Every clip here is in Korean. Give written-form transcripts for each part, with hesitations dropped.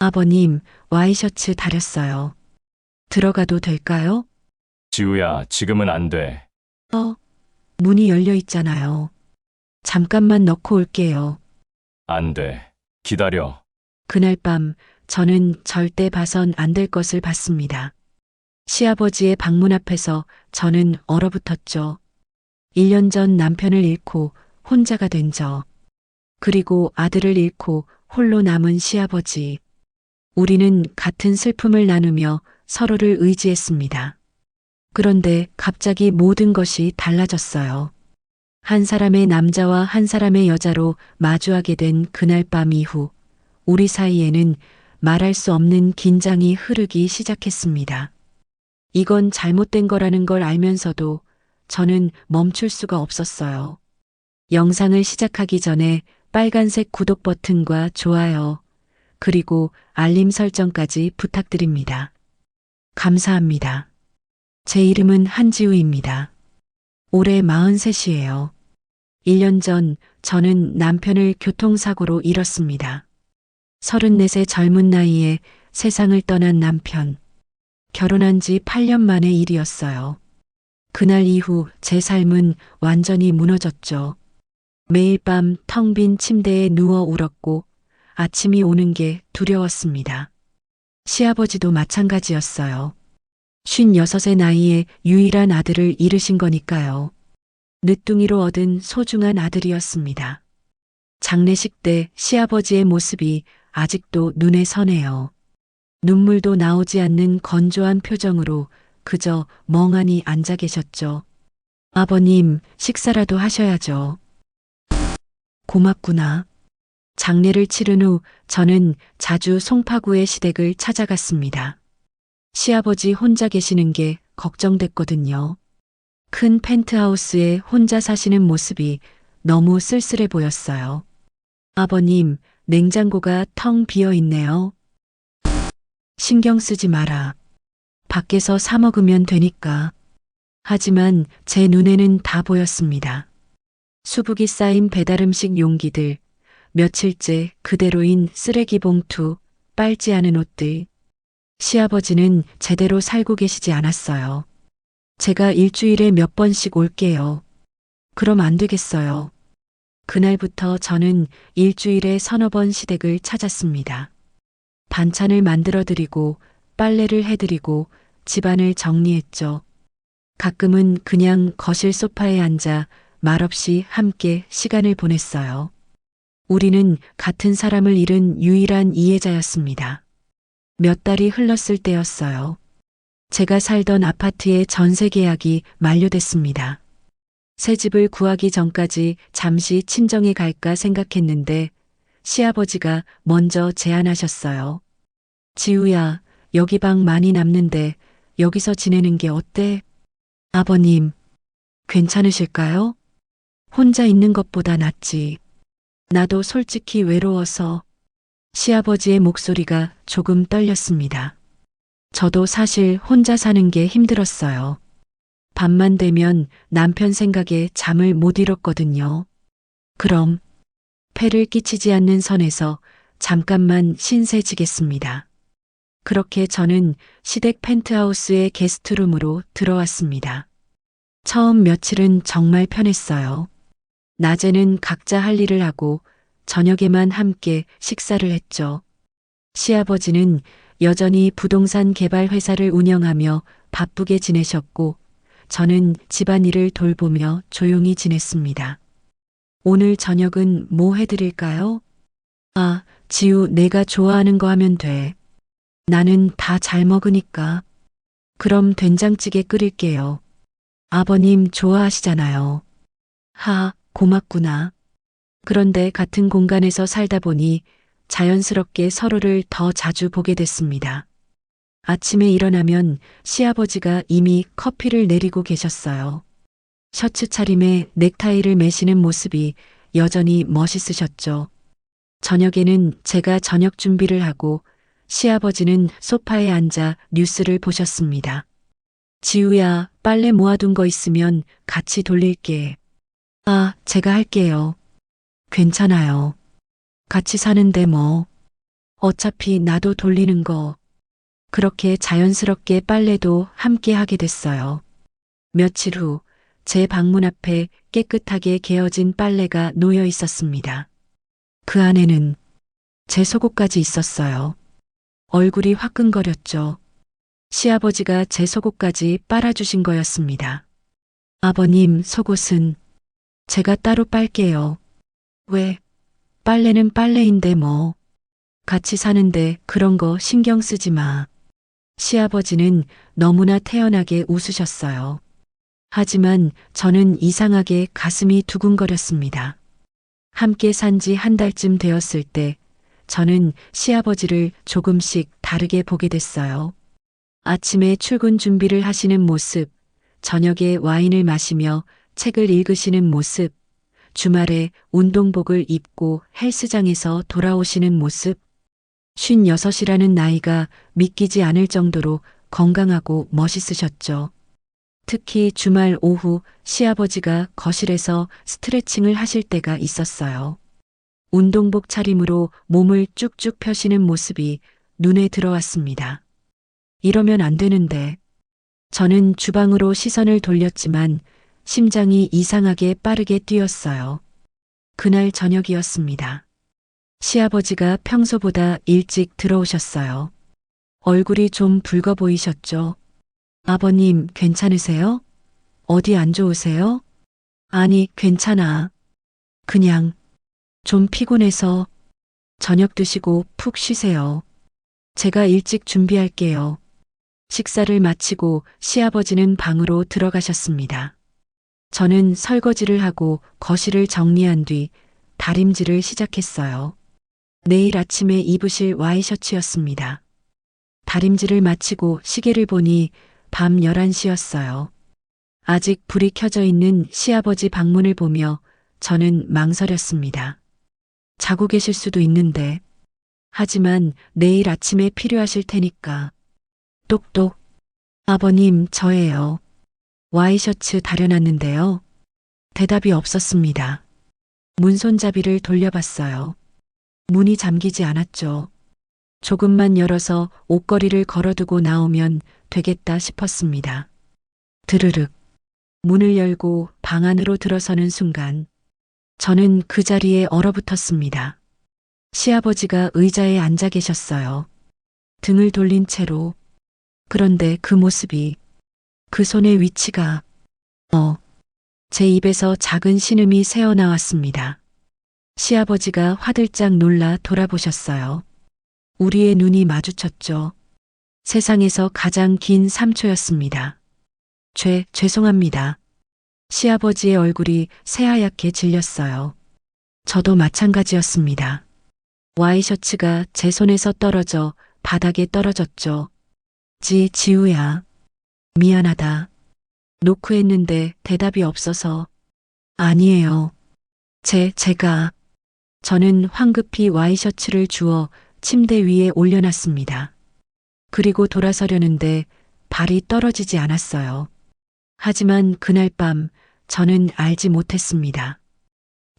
아버님, 와이셔츠 다렸어요. 들어가도 될까요? 지우야, 지금은 안 돼. 어, 문이 열려 있잖아요. 잠깐만 넣고 올게요. 안 돼. 기다려. 그날 밤 저는 절대 봐선 안 될 것을 봤습니다. 시아버지의 방문 앞에서 저는 얼어붙었죠. 1년 전 남편을 잃고 혼자가 된 저. 그리고 아들을 잃고 홀로 남은 시아버지. 우리는 같은 슬픔을 나누며 서로를 의지했습니다. 그런데 갑자기 모든 것이 달라졌어요. 한 사람의 남자와 한 사람의 여자로 마주하게 된 그날 밤 이후 우리 사이에는 말할 수 없는 긴장이 흐르기 시작했습니다. 이건 잘못된 거라는 걸 알면서도 저는 멈출 수가 없었어요. 영상을 시작하기 전에 빨간색 구독 버튼과 좋아요, 그리고 알림 설정까지 부탁드립니다. 감사합니다. 제 이름은 한지우입니다. 올해 43이에요. 1년 전 저는 남편을 교통사고로 잃었습니다. 34의 젊은 나이에 세상을 떠난 남편. 결혼한 지 8년 만의 일이었어요. 그날 이후 제 삶은 완전히 무너졌죠. 매일 밤 텅 빈 침대에 누워 울었고 아침이 오는 게 두려웠습니다. 시아버지도 마찬가지였어요. 56의 나이에 유일한 아들을 잃으신 거니까요. 늦둥이로 얻은 소중한 아들이었습니다. 장례식 때 시아버지의 모습이 아직도 눈에 선해요. 눈물도 나오지 않는 건조한 표정으로 그저 멍하니 앉아 계셨죠. 아버님, 식사라도 하셔야죠. 고맙구나. 장례를 치른 후 저는 자주 송파구의 시댁을 찾아갔습니다. 시아버지 혼자 계시는 게 걱정됐거든요. 큰 펜트하우스에 혼자 사시는 모습이 너무 쓸쓸해 보였어요. 아버님, 냉장고가 텅 비어 있네요. 신경 쓰지 마라. 밖에서 사 먹으면 되니까. 하지만 제 눈에는 다 보였습니다. 수북이 쌓인 배달음식 용기들, 며칠째 그대로인 쓰레기 봉투, 빨지 않은 옷들. 시아버지는 제대로 살고 계시지 않았어요. 제가 일주일에 몇 번씩 올게요. 그럼 안 되겠어요. 그날부터 저는 일주일에 서너 번 시댁을 찾았습니다. 반찬을 만들어 드리고 빨래를 해드리고 집안을 정리했죠. 가끔은 그냥 거실 소파에 앉아 말없이 함께 시간을 보냈어요. 우리는 같은 사람을 잃은 유일한 이해자였습니다. 몇 달이 흘렀을 때였어요. 제가 살던 아파트의 전세 계약이 만료됐습니다. 새 집을 구하기 전까지 잠시 친정에 갈까 생각했는데 시아버지가 먼저 제안하셨어요. 지우야, 여기 방 많이 남는데 여기서 지내는 게 어때? 아버님, 괜찮으실까요? 혼자 있는 것보다 낫지. 나도 솔직히 외로워서. 시아버지의 목소리가 조금 떨렸습니다. 저도 사실 혼자 사는 게 힘들었어요. 밤만 되면 남편 생각에 잠을 못 이뤘거든요. 그럼 폐를 끼치지 않는 선에서 잠깐만 신세지겠습니다. 그렇게 저는 시댁 펜트하우스의 게스트룸으로 들어왔습니다. 처음 며칠은 정말 편했어요. 낮에는 각자 할 일을 하고 저녁에만 함께 식사를 했죠. 시아버지는 여전히 부동산 개발 회사를 운영하며 바쁘게 지내셨고 저는 집안일을 돌보며 조용히 지냈습니다. 오늘 저녁은 뭐 해드릴까요? 아, 지우, 내가 좋아하는 거 하면 돼. 나는 다 잘 먹으니까. 그럼 된장찌개 끓일게요. 아버님 좋아하시잖아요. 고맙구나. 그런데 같은 공간에서 살다 보니 자연스럽게 서로를 더 자주 보게 됐습니다. 아침에 일어나면 시아버지가 이미 커피를 내리고 계셨어요. 셔츠 차림에 넥타이를 매시는 모습이 여전히 멋있으셨죠. 저녁에는 제가 저녁 준비를 하고 시아버지는 소파에 앉아 뉴스를 보셨습니다. 지우야, 빨래 모아둔 거 있으면 같이 돌릴게. 제가 할게요. 괜찮아요. 같이 사는데 뭐. 어차피 나도 돌리는 거. 그렇게 자연스럽게 빨래도 함께 하게 됐어요. 며칠 후, 제 방문 앞에 깨끗하게 개어진 빨래가 놓여 있었습니다. 그 안에는 제 속옷까지 있었어요. 얼굴이 화끈거렸죠. 시아버지가 제 속옷까지 빨아주신 거였습니다. 아버님, 속옷은 제가 따로 빨게요. 왜? 빨래는 빨래인데 뭐. 같이 사는데 그런 거 신경 쓰지 마. 시아버지는 너무나 태연하게 웃으셨어요. 하지만 저는 이상하게 가슴이 두근거렸습니다. 함께 산 지 한 달쯤 되었을 때 저는 시아버지를 조금씩 다르게 보게 됐어요. 아침에 출근 준비를 하시는 모습, 저녁에 와인을 마시며 책을 읽으시는 모습, 주말에 운동복을 입고 헬스장에서 돌아오시는 모습, 56이라는 나이가 믿기지 않을 정도로 건강하고 멋있으셨죠. 특히 주말 오후 시아버지가 거실에서 스트레칭을 하실 때가 있었어요. 운동복 차림으로 몸을 쭉쭉 펴시는 모습이 눈에 들어왔습니다. 이러면 안 되는데. 저는 주방으로 시선을 돌렸지만 심장이 이상하게 빠르게 뛰었어요. 그날 저녁이었습니다. 시아버지가 평소보다 일찍 들어오셨어요. 얼굴이 좀 붉어 보이셨죠? 아버님, 괜찮으세요? 어디 안 좋으세요? 아니, 괜찮아. 그냥 좀 피곤해서 저녁 드시고 푹 쉬세요. 제가 일찍 준비할게요. 식사를 마치고 시아버지는 방으로 들어가셨습니다. 저는 설거지를 하고 거실을 정리한 뒤 다림질을 시작했어요. 내일 아침에 입으실 와이셔츠였습니다. 다림질을 마치고 시계를 보니 밤 11시였어요. 아직 불이 켜져 있는 시아버지 방문을 보며 저는 망설였습니다. 자고 계실 수도 있는데. 하지만 내일 아침에 필요하실 테니까. 똑똑. 아버님, 저예요. 와이셔츠 다려놨는데요. 대답이 없었습니다. 문손잡이를 돌려봤어요. 문이 잠기지 않았죠. 조금만 열어서 옷걸이를 걸어두고 나오면 되겠다 싶었습니다. 드르륵. 문을 열고 방 안으로 들어서는 순간 저는 그 자리에 얼어붙었습니다. 시아버지가 의자에 앉아 계셨어요. 등을 돌린 채로. 그런데 그 모습이, 그 손의 위치가, 제 입에서 작은 신음이 새어나왔습니다. 시아버지가 화들짝 놀라 돌아보셨어요. 우리의 눈이 마주쳤죠. 세상에서 가장 긴 3초였습니다. 죄송합니다. 시아버지의 얼굴이 새하얗게 질렸어요. 저도 마찬가지였습니다. 와이셔츠가 제 손에서 떨어져 바닥에 떨어졌죠. 지우야. 미안하다. 노크했는데 대답이 없어서. 아니에요. 제가. 저는 황급히 와이셔츠를 주워 침대 위에 올려놨습니다. 그리고 돌아서려는데 발이 떨어지지 않았어요. 하지만 그날 밤 저는 알지 못했습니다.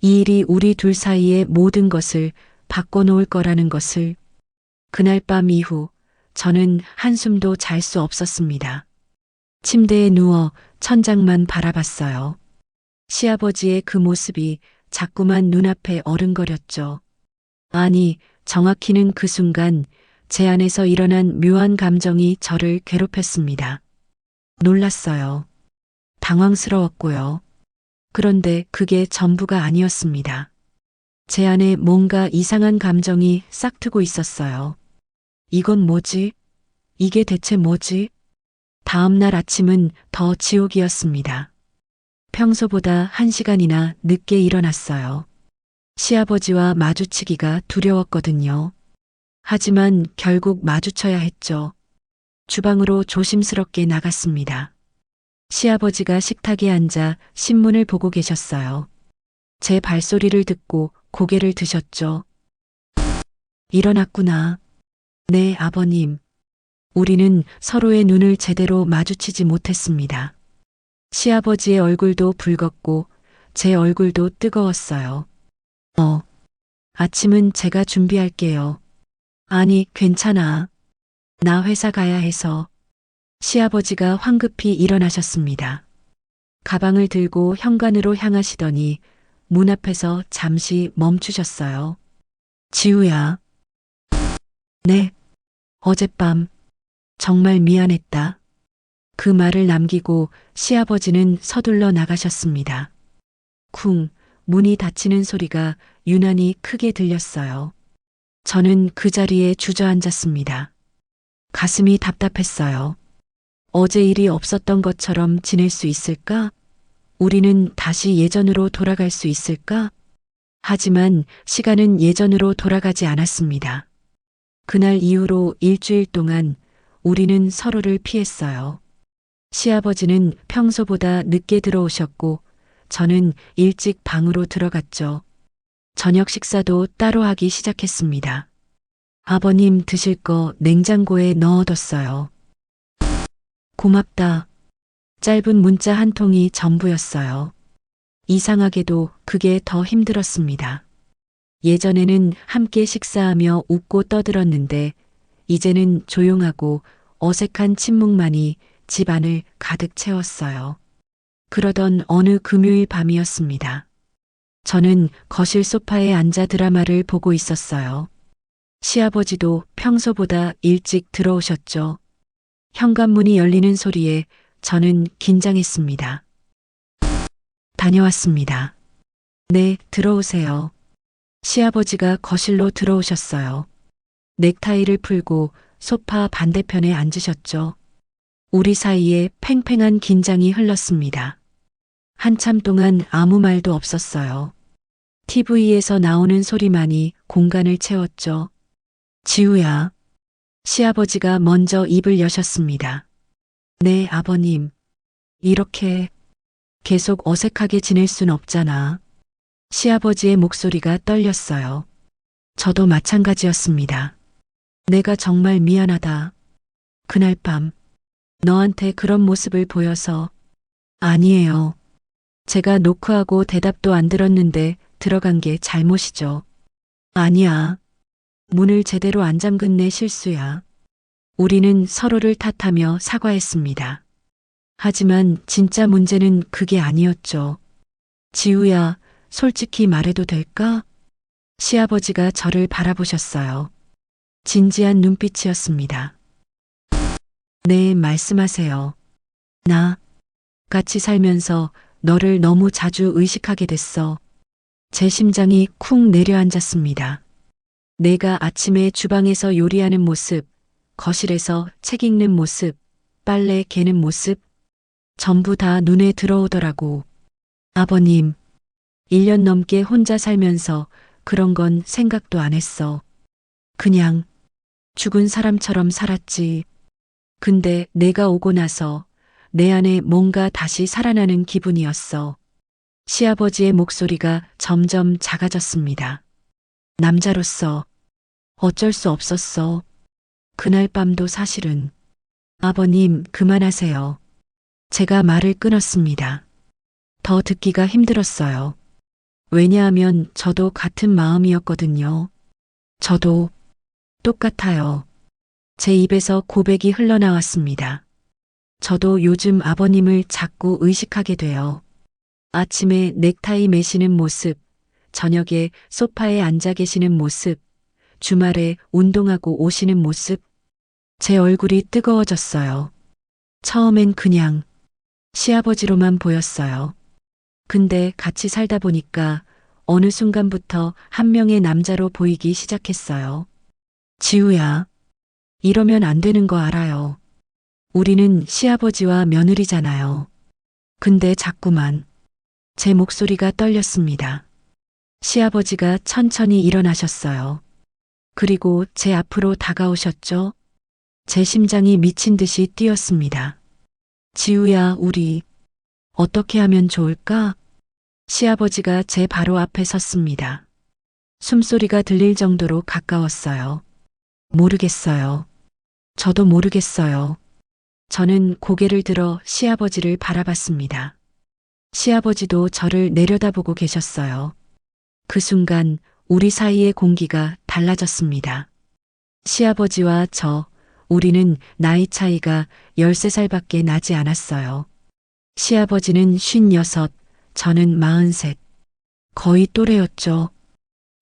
이 일이 우리 둘 사이의 모든 것을 바꿔놓을 거라는 것을. 그날 밤 이후 저는 한숨도 잘 수 없었습니다. 침대에 누워 천장만 바라봤어요. 시아버지의 그 모습이 자꾸만 눈앞에 어른거렸죠. 아니, 정확히는 그 순간 제 안에서 일어난 묘한 감정이 저를 괴롭혔습니다. 놀랐어요. 당황스러웠고요. 그런데 그게 전부가 아니었습니다. 제 안에 뭔가 이상한 감정이 싹트고 있었어요. 이건 뭐지? 이게 대체 뭐지? 다음 날 아침은 더 지옥이었습니다. 평소보다 1시간이나 늦게 일어났어요. 시아버지와 마주치기가 두려웠거든요. 하지만 결국 마주쳐야 했죠. 주방으로 조심스럽게 나갔습니다. 시아버지가 식탁에 앉아 신문을 보고 계셨어요. 제 발소리를 듣고 고개를 드셨죠. 일어났구나. 네, 아버님. 우리는 서로의 눈을 제대로 마주치지 못했습니다. 시아버지의 얼굴도 붉었고 제 얼굴도 뜨거웠어요. 아침은 제가 준비할게요. 아니, 괜찮아. 나 회사 가야 해서. 시아버지가 황급히 일어나셨습니다. 가방을 들고 현관으로 향하시더니 문 앞에서 잠시 멈추셨어요. 지우야. 네. 어젯밤 정말 미안했다. 그 말을 남기고 시아버지는 서둘러 나가셨습니다. 쿵, 문이 닫히는 소리가 유난히 크게 들렸어요. 저는 그 자리에 주저앉았습니다. 가슴이 답답했어요. 어제 일이 없었던 것처럼 지낼 수 있을까? 우리는 다시 예전으로 돌아갈 수 있을까? 하지만 시간은 예전으로 돌아가지 않았습니다. 그날 이후로 일주일 동안 우리는 서로를 피했어요. 시아버지는 평소보다 늦게 들어오셨고 저는 일찍 방으로 들어갔죠. 저녁 식사도 따로 하기 시작했습니다. 아버님 드실 거 냉장고에 넣어뒀어요. 고맙다. 짧은 문자 한 통이 전부였어요. 이상하게도 그게 더 힘들었습니다. 예전에는 함께 식사하며 웃고 떠들었는데 이제는 조용하고 어색한 침묵만이 집안을 가득 채웠어요. 그러던 어느 금요일 밤이었습니다. 저는 거실 소파에 앉아 드라마를 보고 있었어요. 시아버지도 평소보다 일찍 들어오셨죠. 현관문이 열리는 소리에 저는 긴장했습니다. 다녀왔습니다. 네, 들어오세요. 시아버지가 거실로 들어오셨어요. 넥타이를 풀고 소파 반대편에 앉으셨죠. 우리 사이에 팽팽한 긴장이 흘렀습니다. 한참 동안 아무 말도 없었어요. TV에서 나오는 소리만이 공간을 채웠죠. 지우야. 시아버지가 먼저 입을 여셨습니다. 네, 아버님. 이렇게 계속 어색하게 지낼 순 없잖아. 시아버지의 목소리가 떨렸어요. 저도 마찬가지였습니다. 내가 정말 미안하다. 그날 밤 너한테 그런 모습을 보여서. 아니에요. 제가 노크하고 대답도 안 들었는데 들어간 게 잘못이죠. 아니야. 문을 제대로 안 잠근 내 실수야. 우리는 서로를 탓하며 사과했습니다. 하지만 진짜 문제는 그게 아니었죠. 지우야, 솔직히 말해도 될까? 시아버지가 저를 바라보셨어요. 진지한 눈빛이었습니다. 네, 말씀하세요. 나 같이 살면서 너를 너무 자주 의식하게 됐어. 제 심장이 쿵 내려앉았습니다. 내가 아침에 주방에서 요리하는 모습, 거실에서 책 읽는 모습, 빨래 개는 모습, 전부 다 눈에 들어오더라고. 아버님, 1년 넘게 혼자 살면서 그런 건 생각도 안 했어. 그냥 죽은 사람처럼 살았지. 근데 내가 오고 나서 내 안에 뭔가 다시 살아나는 기분이었어. 시아버지의 목소리가 점점 작아졌습니다. 남자로서 어쩔 수 없었어. 그날 밤도 사실은. 아버님, 그만하세요. 제가 말을 끊었습니다. 더 듣기가 힘들었어요. 왜냐하면 저도 같은 마음이었거든요. 저도 똑같아요. 제 입에서 고백이 흘러나왔습니다. 저도 요즘 아버님을 자꾸 의식하게 돼요. 아침에 넥타이 매시는 모습, 저녁에 소파에 앉아 계시는 모습, 주말에 운동하고 오시는 모습. 제 얼굴이 뜨거워졌어요. 처음엔 그냥 시아버지로만 보였어요. 근데 같이 살다 보니까 어느 순간부터 한 명의 남자로 보이기 시작했어요. 지우야, 이러면 안 되는 거 알아요. 우리는 시아버지와 며느리잖아요. 근데 자꾸만 제 목소리가 떨렸습니다. 시아버지가 천천히 일어나셨어요. 그리고 제 앞으로 다가오셨죠. 제 심장이 미친 듯이 뛰었습니다. 지우야, 우리 어떻게 하면 좋을까? 시아버지가 제 바로 앞에 섰습니다. 숨소리가 들릴 정도로 가까웠어요. 모르겠어요. 저도 모르겠어요. 저는 고개를 들어 시아버지를 바라봤습니다. 시아버지도 저를 내려다보고 계셨어요. 그 순간 우리 사이의 공기가 달라졌습니다. 시아버지와 우리는 나이 차이가 13살밖에 나지 않았어요. 시아버지는 56, 저는 43. 거의 또래였죠.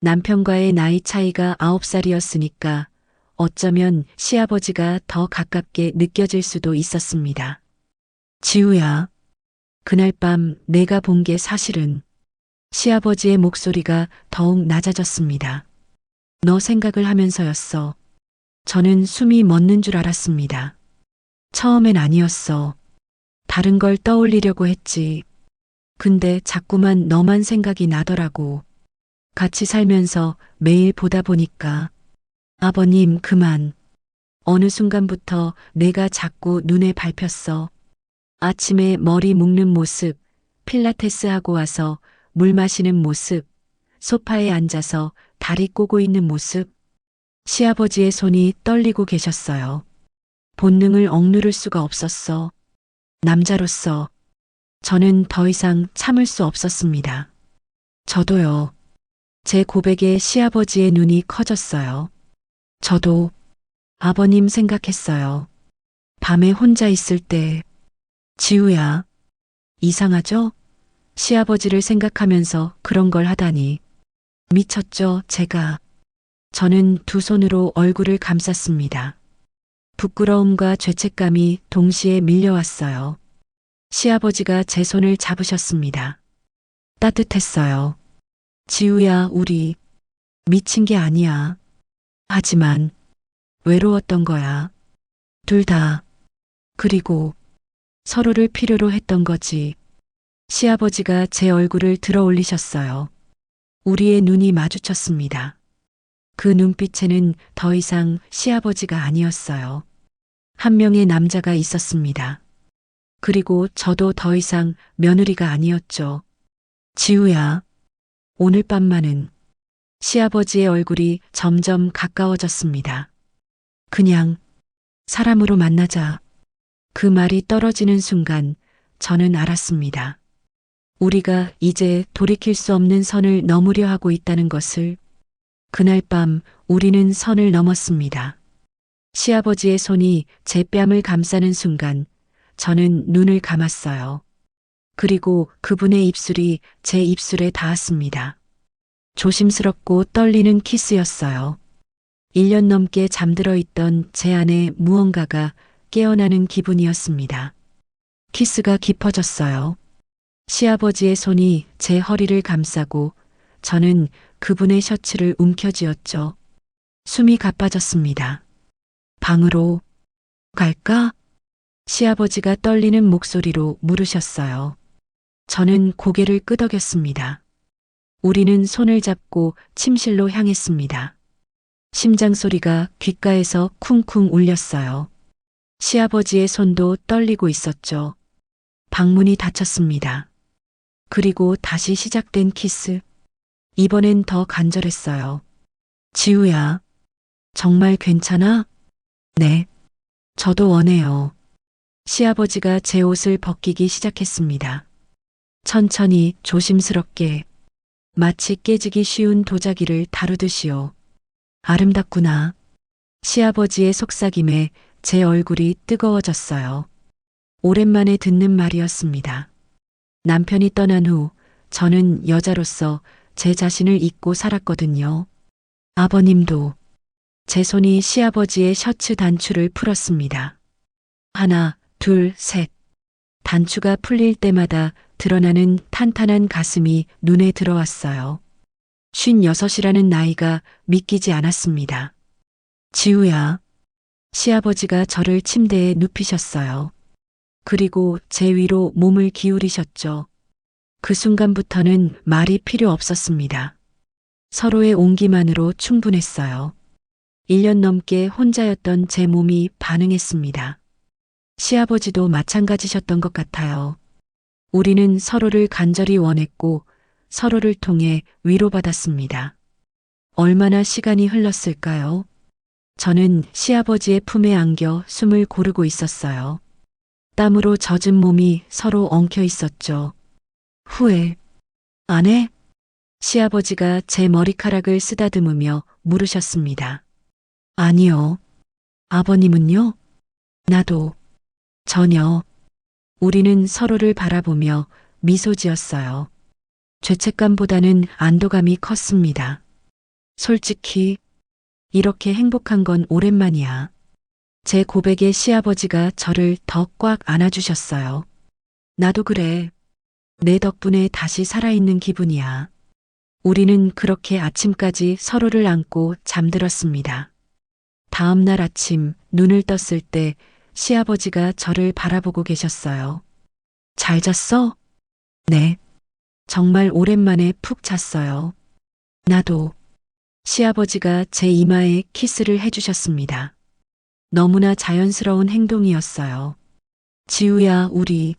남편과의 나이 차이가 9살이었으니까 어쩌면 시아버지가 더 가깝게 느껴질 수도 있었습니다. 지우야, 그날 밤 내가 본 게 사실은 시아버지의 목소리가 더욱 낮아졌습니다. 너 생각을 하면서였어. 저는 숨이 멎는 줄 알았습니다. 처음엔 아니었어. 다른 걸 떠올리려고 했지. 근데 자꾸만 너만 생각이 나더라고. 같이 살면서 매일 보다 보니까. 아버님, 그만. 어느 순간부터 내가 자꾸 눈에 밟혔어. 아침에 머리 묶는 모습, 필라테스 하고 와서 물 마시는 모습, 소파에 앉아서 다리 꼬고 있는 모습. 시아버지의 손이 떨리고 계셨어요. 본능을 억누를 수가 없었어. 남자로서 저는 더 이상 참을 수 없었습니다. 저도요. 제 고백에 시아버지의 눈이 커졌어요. 저도 아버님 생각했어요. 밤에 혼자 있을 때, 지우야, 이상하죠? 시아버지를 생각하면서 그런 걸 하다니. 미쳤죠, 제가. 저는 두 손으로 얼굴을 감쌌습니다. 부끄러움과 죄책감이 동시에 밀려왔어요. 시아버지가 제 손을 잡으셨습니다. 따뜻했어요. 지우야, 우리 미친 게 아니야. 하지만 외로웠던 거야. 둘 다. 그리고 서로를 필요로 했던 거지. 시아버지가 제 얼굴을 들어 올리셨어요. 우리의 눈이 마주쳤습니다. 그 눈빛에는 더 이상 시아버지가 아니었어요. 한 명의 남자가 있었습니다. 그리고 저도 더 이상 며느리가 아니었죠. 지우야, 오늘 밤만은. 시아버지의 얼굴이 점점 가까워졌습니다. 그냥 사람으로 만나자. 그 말이 떨어지는 순간 저는 알았습니다. 우리가 이제 돌이킬 수 없는 선을 넘으려 하고 있다는 것을. 그날 밤 우리는 선을 넘었습니다. 시아버지의 손이 제 뺨을 감싸는 순간 저는 눈을 감았어요. 그리고 그분의 입술이 제 입술에 닿았습니다. 조심스럽고 떨리는 키스였어요. 1년 넘게 잠들어 있던 제 안에 무언가가 깨어나는 기분이었습니다. 키스가 깊어졌어요. 시아버지의 손이 제 허리를 감싸고 저는 그분의 셔츠를 움켜쥐었죠. 숨이 가빠졌습니다. 방으로 갈까? 시아버지가 떨리는 목소리로 물으셨어요. 저는 고개를 끄덕였습니다. 우리는 손을 잡고 침실로 향했습니다. 심장 소리가 귓가에서 쿵쿵 울렸어요. 시아버지의 손도 떨리고 있었죠. 방문이 닫혔습니다. 그리고 다시 시작된 키스. 이번엔 더 간절했어요. 지우야, 정말 괜찮아? 네. 저도 원해요. 시아버지가 제 옷을 벗기기 시작했습니다. 천천히 조심스럽게 마치 깨지기 쉬운 도자기를 다루듯이요. 아름답구나. 시아버지의 속삭임에 제 얼굴이 뜨거워졌어요. 오랜만에 듣는 말이었습니다. 남편이 떠난 후 저는 여자로서 제 자신을 잊고 살았거든요. 아버님도. 제 손이 시아버지의 셔츠 단추를 풀었습니다. 하나, 둘, 셋. 단추가 풀릴 때마다 드러나는 탄탄한 가슴이 눈에 들어왔어요. 56이라는 나이가 믿기지 않았습니다. 지우야. 시아버지가 저를 침대에 눕히셨어요. 그리고 제 위로 몸을 기울이셨죠. 그 순간부터는 말이 필요 없었습니다. 서로의 온기만으로 충분했어요. 1년 넘게 혼자였던 제 몸이 반응했습니다. 시아버지도 마찬가지셨던 것 같아요. 우리는 서로를 간절히 원했고 서로를 통해 위로받았습니다. 얼마나 시간이 흘렀을까요? 저는 시아버지의 품에 안겨 숨을 고르고 있었어요. 땀으로 젖은 몸이 서로 엉켜 있었죠. 후회 안 해? 시아버지가 제 머리카락을 쓰다듬으며 물으셨습니다. 아니요. 아버님은요? 나도. 전혀. 우리는 서로를 바라보며 미소 지었어요. 죄책감보다는 안도감이 컸습니다. 솔직히, 이렇게 행복한 건 오랜만이야. 제 고백에 시아버지가 저를 더 꽉 안아주셨어요. 나도 그래. 내 덕분에 다시 살아있는 기분이야. 우리는 그렇게 아침까지 서로를 안고 잠들었습니다. 다음 날 아침 눈을 떴을 때 시아버지가 저를 바라보고 계셨어요. 잘 잤어? 네. 정말 오랜만에 푹 잤어요. 나도. 시아버지가 제 이마에 키스를 해주셨습니다. 너무나 자연스러운 행동이었어요. 지우야, 우리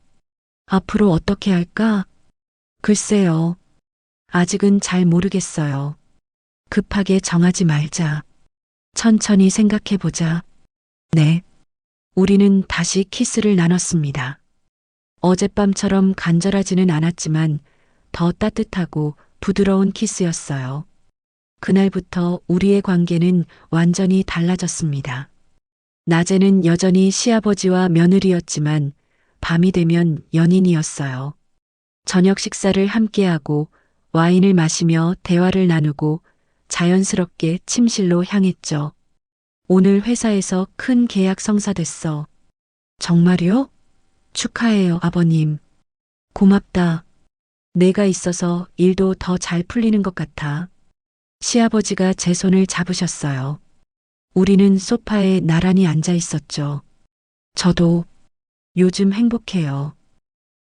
앞으로 어떻게 할까? 글쎄요. 아직은 잘 모르겠어요. 급하게 정하지 말자. 천천히 생각해보자. 네. 우리는 다시 키스를 나눴습니다. 어젯밤처럼 간절하지는 않았지만 더 따뜻하고 부드러운 키스였어요. 그날부터 우리의 관계는 완전히 달라졌습니다. 낮에는 여전히 시아버지와 며느리였지만 밤이 되면 연인이었어요. 저녁 식사를 함께하고 와인을 마시며 대화를 나누고 자연스럽게 침실로 향했죠. 오늘 회사에서 큰 계약 성사됐어. 정말요? 축하해요, 아버님. 고맙다. 내가 있어서 일도 더 잘 풀리는 것 같아. 시아버지가 제 손을 잡으셨어요. 우리는 소파에 나란히 앉아 있었죠. 저도 요즘 행복해요.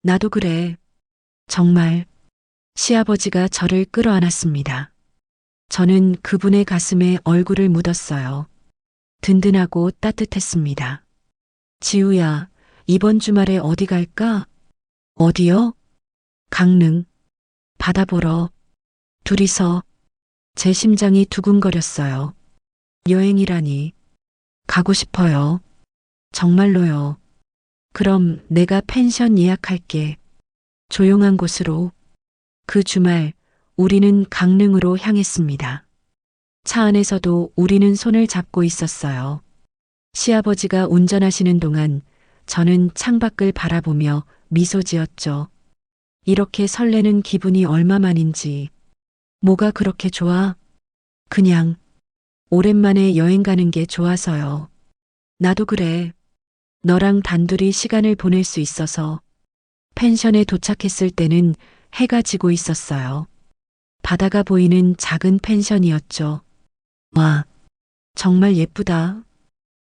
나도 그래. 정말. 시아버지가 저를 끌어안았습니다. 저는 그분의 가슴에 얼굴을 묻었어요. 든든하고 따뜻했습니다. 지우야, 이번 주말에 어디 갈까? 어디요? 강릉. 바다 보러. 둘이서. 제 심장이 두근거렸어요. 여행이라니. 가고 싶어요. 정말로요. 그럼 내가 펜션 예약할게. 조용한 곳으로. 그 주말 우리는 강릉으로 향했습니다. 차 안에서도 우리는 손을 잡고 있었어요. 시아버지가 운전하시는 동안 저는 창밖을 바라보며 미소 지었죠. 이렇게 설레는 기분이 얼마만인지. 뭐가 그렇게 좋아? 그냥 오랜만에 여행 가는 게 좋아서요. 나도 그래. 너랑 단둘이 시간을 보낼 수 있어서. 펜션에 도착했을 때는 해가 지고 있었어요. 바다가 보이는 작은 펜션이었죠. 와, 정말 예쁘다.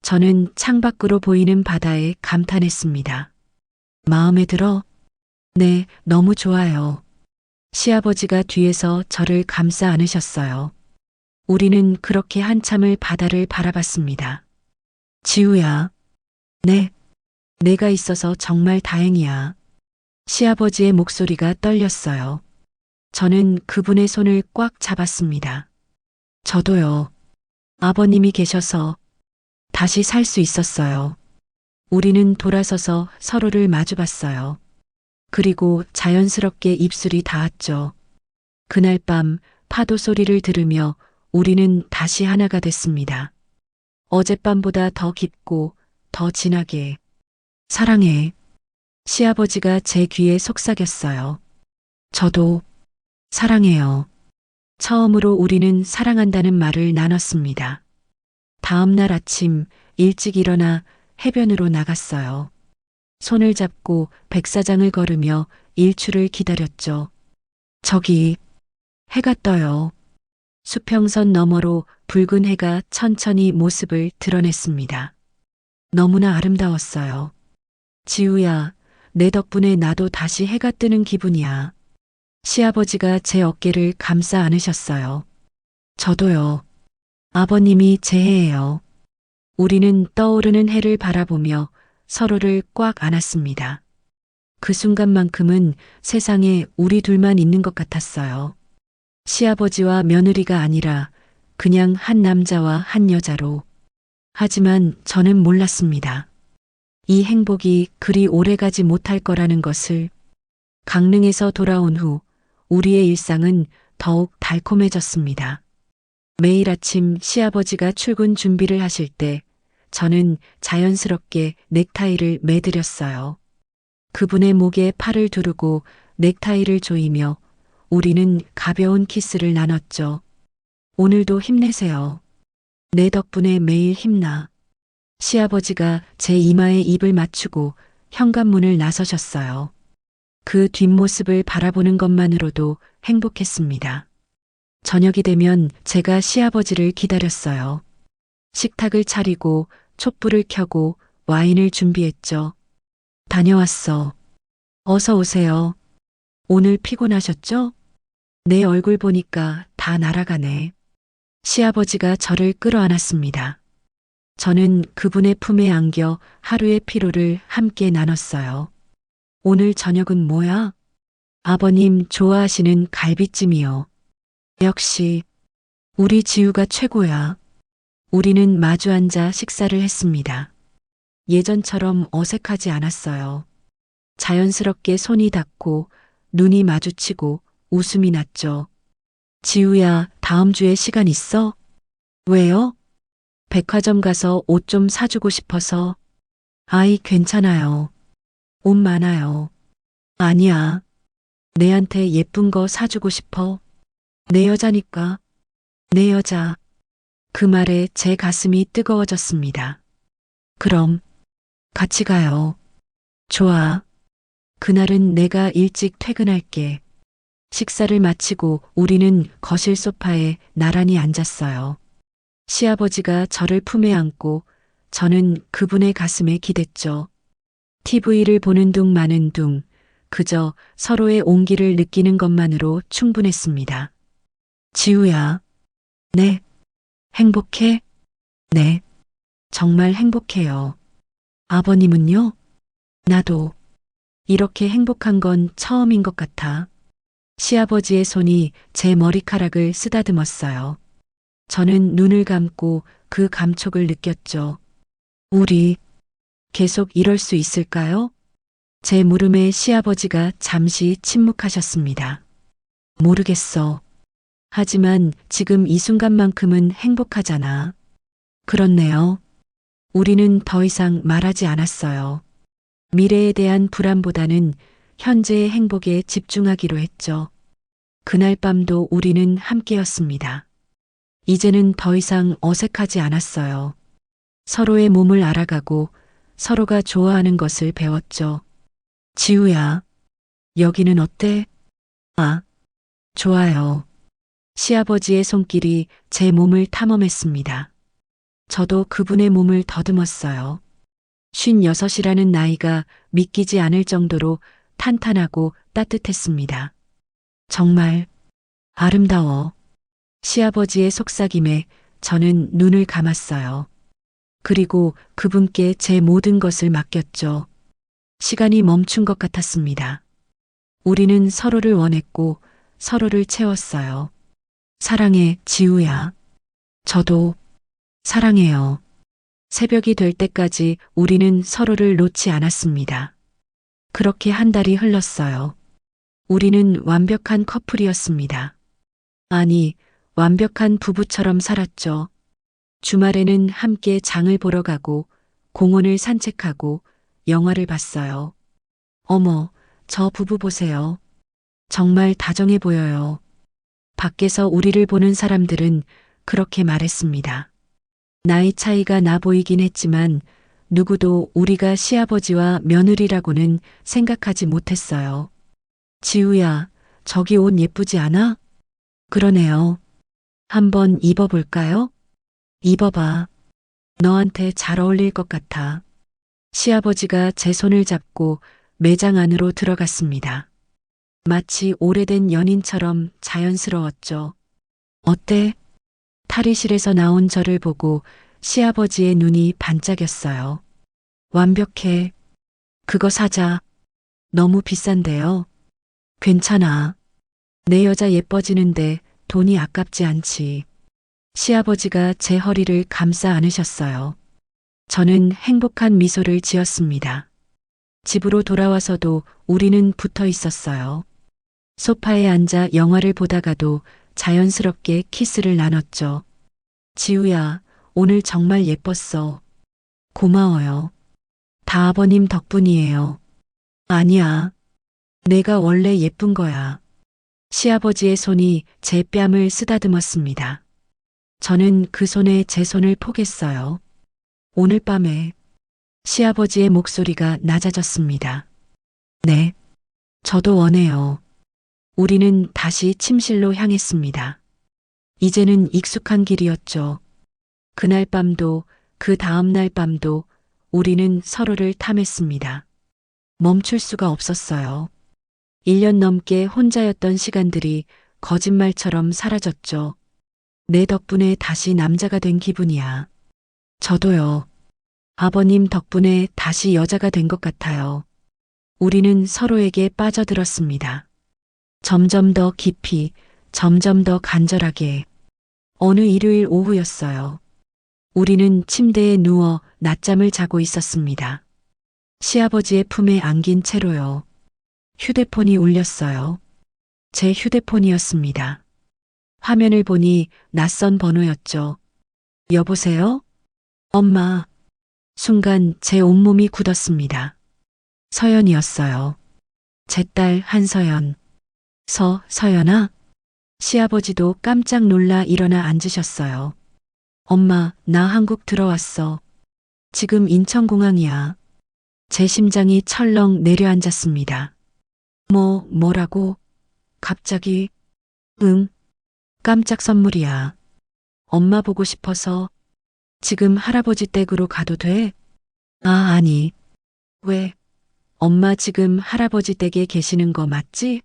저는 창밖으로 보이는 바다에 감탄했습니다. 마음에 들어? 네, 너무 좋아요. 시아버지가 뒤에서 저를 감싸 안으셨어요. 우리는 그렇게 한참을 바다를 바라봤습니다. 지우야. 네. 내가 있어서 정말 다행이야. 시아버지의 목소리가 떨렸어요. 저는 그분의 손을 꽉 잡았습니다. 저도요. 아버님이 계셔서 다시 살 수 있었어요. 우리는 돌아서서 서로를 마주봤어요. 그리고 자연스럽게 입술이 닿았죠. 그날 밤 파도 소리를 들으며 우리는 다시 하나가 됐습니다. 어젯밤보다 더 깊고 더 진하게. 사랑해. 시아버지가 제 귀에 속삭였어요. 저도 사랑해요. 처음으로 우리는 사랑한다는 말을 나눴습니다. 다음 날 아침 일찍 일어나 해변으로 나갔어요. 손을 잡고 백사장을 걸으며 일출을 기다렸죠. 저기 해가 떠요. 수평선 너머로 붉은 해가 천천히 모습을 드러냈습니다. 너무나 아름다웠어요. 지우야, 내 덕분에 나도 다시 해가 뜨는 기분이야. 시아버지가 제 어깨를 감싸 안으셨어요. 저도요. 아버님이 제 해예요. 우리는 떠오르는 해를 바라보며 서로를 꽉 안았습니다. 그 순간만큼은 세상에 우리 둘만 있는 것 같았어요. 시아버지와 며느리가 아니라 그냥 한 남자와 한 여자로. 하지만 저는 몰랐습니다. 이 행복이 그리 오래가지 못할 거라는 것을. 강릉에서 돌아온 후 우리의 일상은 더욱 달콤해졌습니다. 매일 아침 시아버지가 출근 준비를 하실 때 저는 자연스럽게 넥타이를 매드렸어요. 그분의 목에 팔을 두르고 넥타이를 조이며 우리는 가벼운 키스를 나눴죠. 오늘도 힘내세요. 내 덕분에 매일 힘나. 시아버지가 제 이마에 입을 맞추고 현관문을 나서셨어요. 그 뒷모습을 바라보는 것만으로도 행복했습니다. 저녁이 되면 제가 시아버지를 기다렸어요. 식탁을 차리고 촛불을 켜고 와인을 준비했죠. 다녀왔어. 어서 오세요. 오늘 피곤하셨죠? 내 얼굴 보니까 다 날아가네. 시아버지가 저를 끌어안았습니다. 저는 그분의 품에 안겨 하루의 피로를 함께 나눴어요. 오늘 저녁은 뭐야? 아버님 좋아하시는 갈비찜이요. 역시 우리 지우가 최고야. 우리는 마주 앉아 식사를 했습니다. 예전처럼 어색하지 않았어요. 자연스럽게 손이 닿고 눈이 마주치고 웃음이 났죠. 지우야, 다음 주에 시간 있어? 왜요? 백화점 가서 옷 좀 사주고 싶어서. 아이, 괜찮아요. 옷 많아요. 아니야. 내한테 예쁜 거 사주고 싶어. 내 여자니까. 내 여자. 그 말에 제 가슴이 뜨거워졌습니다. 그럼 같이 가요. 좋아. 그날은 내가 일찍 퇴근할게. 식사를 마치고 우리는 거실 소파에 나란히 앉았어요. 시아버지가 저를 품에 안고 저는 그분의 가슴에 기댔죠. TV를 보는 둥 마는 둥, 그저 서로의 온기를 느끼는 것만으로 충분했습니다. 지우야. 네. 행복해? 네. 정말 행복해요. 아버님은요? 나도. 이렇게 행복한 건 처음인 것 같아. 시아버지의 손이 제 머리카락을 쓰다듬었어요. 저는 눈을 감고 그 감촉을 느꼈죠. 우리 계속 이럴 수 있을까요? 제 물음에 시아버지가 잠시 침묵하셨습니다. 모르겠어. 하지만 지금 이 순간만큼은 행복하잖아. 그렇네요. 우리는 더 이상 말하지 않았어요. 미래에 대한 불안보다는 현재의 행복에 집중하기로 했죠. 그날 밤도 우리는 함께였습니다. 이제는 더 이상 어색하지 않았어요. 서로의 몸을 알아가고 서로가 좋아하는 것을 배웠죠. 지우야, 여기는 어때? 아, 좋아요. 시아버지의 손길이 제 몸을 탐험했습니다. 저도 그분의 몸을 더듬었어요. 56이라는 나이가 믿기지 않을 정도로 탄탄하고 따뜻했습니다. 정말 아름다워. 시아버지의 속삭임에 저는 눈을 감았어요. 그리고 그분께 제 모든 것을 맡겼죠. 시간이 멈춘 것 같았습니다. 우리는 서로를 원했고 서로를 채웠어요. 사랑해, 지우야. 저도 사랑해요. 새벽이 될 때까지 우리는 서로를 놓지 않았습니다. 그렇게 한 달이 흘렀어요. 우리는 완벽한 커플이었습니다. 아니, 완벽한 부부처럼 살았죠. 주말에는 함께 장을 보러 가고 공원을 산책하고 영화를 봤어요. 어머, 저 부부 보세요. 정말 다정해 보여요. 밖에서 우리를 보는 사람들은 그렇게 말했습니다. 나이 차이가 나 보이긴 했지만 누구도 우리가 시아버지와 며느리라고는 생각하지 못했어요. 지우야, 저기 옷 예쁘지 않아? 그러네요. 한번 입어볼까요? 입어봐. 너한테 잘 어울릴 것 같아. 시아버지가 제 손을 잡고 매장 안으로 들어갔습니다. 마치 오래된 연인처럼 자연스러웠죠. 어때? 탈의실에서 나온 저를 보고 시아버지의 눈이 반짝였어요. 완벽해. 그거 사자. 너무 비싼데요. 괜찮아. 내 여자 예뻐지는데 돈이 아깝지 않지. 시아버지가 제 허리를 감싸 안으셨어요. 저는 행복한 미소를 지었습니다. 집으로 돌아와서도 우리는 붙어 있었어요. 소파에 앉아 영화를 보다가도 자연스럽게 키스를 나눴죠. 지우야, 오늘 정말 예뻤어. 고마워요. 다 아버님 덕분이에요. 아니야. 내가 원래 예쁜 거야. 시아버지의 손이 제 뺨을 쓰다듬었습니다. 저는 그 손에 제 손을 포겠어요. 오늘 밤에 시아버지의 목소리가 낮아졌습니다. 네. 저도 원해요. 우리는 다시 침실로 향했습니다. 이제는 익숙한 길이었죠. 그날 밤도 그 다음날 밤도 우리는 서로를 탐했습니다. 멈출 수가 없었어요. 1년 넘게 혼자였던 시간들이 거짓말처럼 사라졌죠. 내 덕분에 다시 남자가 된 기분이야. 저도요. 아버님 덕분에 다시 여자가 된 것 같아요. 우리는 서로에게 빠져들었습니다. 점점 더 깊이, 점점 더 간절하게. 어느 일요일 오후였어요. 우리는 침대에 누워 낮잠을 자고 있었습니다. 시아버지의 품에 안긴 채로요. 휴대폰이 울렸어요. 제 휴대폰이었습니다. 화면을 보니 낯선 번호였죠. 여보세요? 엄마. 순간 제 온몸이 굳었습니다. 서연이었어요. 제 딸 한서연. 서연아? 시아버지도 깜짝 놀라 일어나 앉으셨어요. 엄마, 나 한국 들어왔어. 지금 인천공항이야. 제 심장이 철렁 내려앉았습니다. 뭐라고? 갑자기? 응. 깜짝 선물이야. 엄마 보고 싶어서. 지금 할아버지 댁으로 가도 돼? 아니. 왜? 엄마 지금 할아버지 댁에 계시는 거 맞지?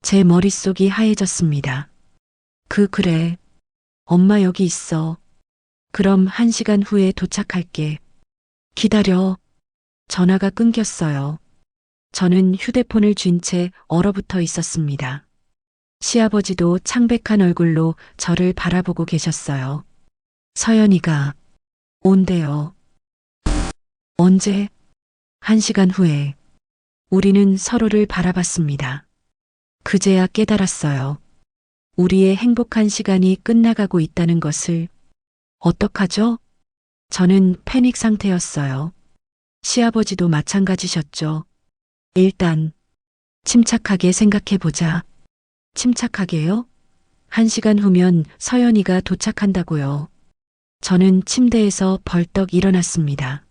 제 머릿속이 하얘졌습니다. 그래. 엄마 여기 있어. 그럼 1시간 후에 도착할게. 기다려. 전화가 끊겼어요. 저는 휴대폰을 쥔 채 얼어붙어 있었습니다. 시아버지도 창백한 얼굴로 저를 바라보고 계셨어요. 서연이가 온대요. 언제? 1시간 후에. 우리는 서로를 바라봤습니다. 그제야 깨달았어요. 우리의 행복한 시간이 끝나가고 있다는 것을. 어떡하죠? 저는 패닉 상태였어요. 시아버지도 마찬가지셨죠. 일단 침착하게 생각해보자. 침착하게요? 1시간 후면 서연이가 도착한다고요. 저는 침대에서 벌떡 일어났습니다.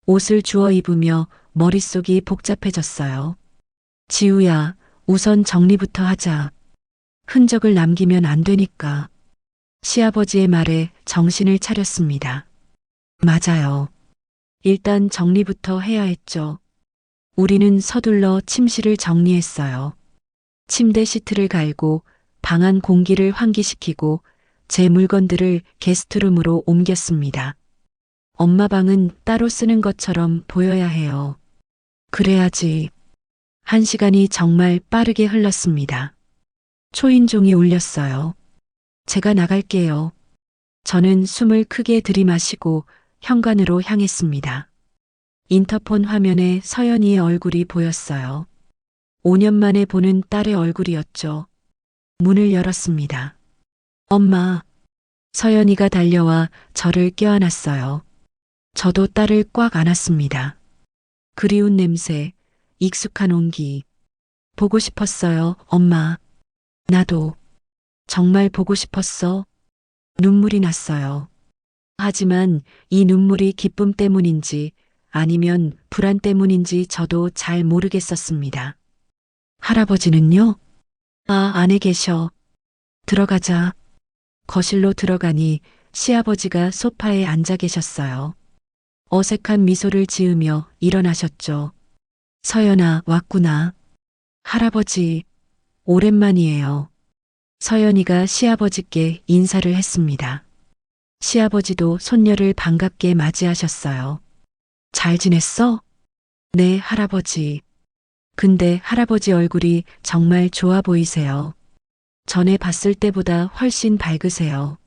옷을 주워 입으며 머릿속이 복잡해졌어요. 지우야, 우선 정리부터 하자. 흔적을 남기면 안 되니까. 시아버지의 말에 정신을 차렸습니다. 맞아요. 일단 정리부터 해야 했죠. 우리는 서둘러 침실을 정리했어요. 침대 시트를 갈고 방 안 공기를 환기시키고 제 물건들을 게스트룸으로 옮겼습니다. 엄마 방은 따로 쓰는 것처럼 보여야 해요. 그래야지. 1시간이 정말 빠르게 흘렀습니다. 초인종이 울렸어요. 제가 나갈게요. 저는 숨을 크게 들이마시고 현관으로 향했습니다. 인터폰 화면에 서연이의 얼굴이 보였어요. 5년 만에 보는 딸의 얼굴이었죠. 문을 열었습니다. 엄마. 서연이가 달려와 저를 껴안았어요. 저도 딸을 꽉 안았습니다. 그리운 냄새, 익숙한 온기. 보고 싶었어요, 엄마. 나도. 정말 보고 싶었어. 눈물이 났어요. 하지만 이 눈물이 기쁨 때문인지 아니면 불안 때문인지 저도 잘 모르겠었습니다. 할아버지는요? 안에 계셔. 들어가자. 거실로 들어가니 시아버지가 소파에 앉아 계셨어요. 어색한 미소를 지으며 일어나셨죠. 서연아, 왔구나. 할아버지, 오랜만이에요. 서연이가 시아버지께 인사를 했습니다. 시아버지도 손녀를 반갑게 맞이하셨어요. 잘 지냈어? 네, 할아버지. 근데 할아버지 얼굴이 정말 좋아 보이세요. 전에 봤을 때보다 훨씬 밝으세요.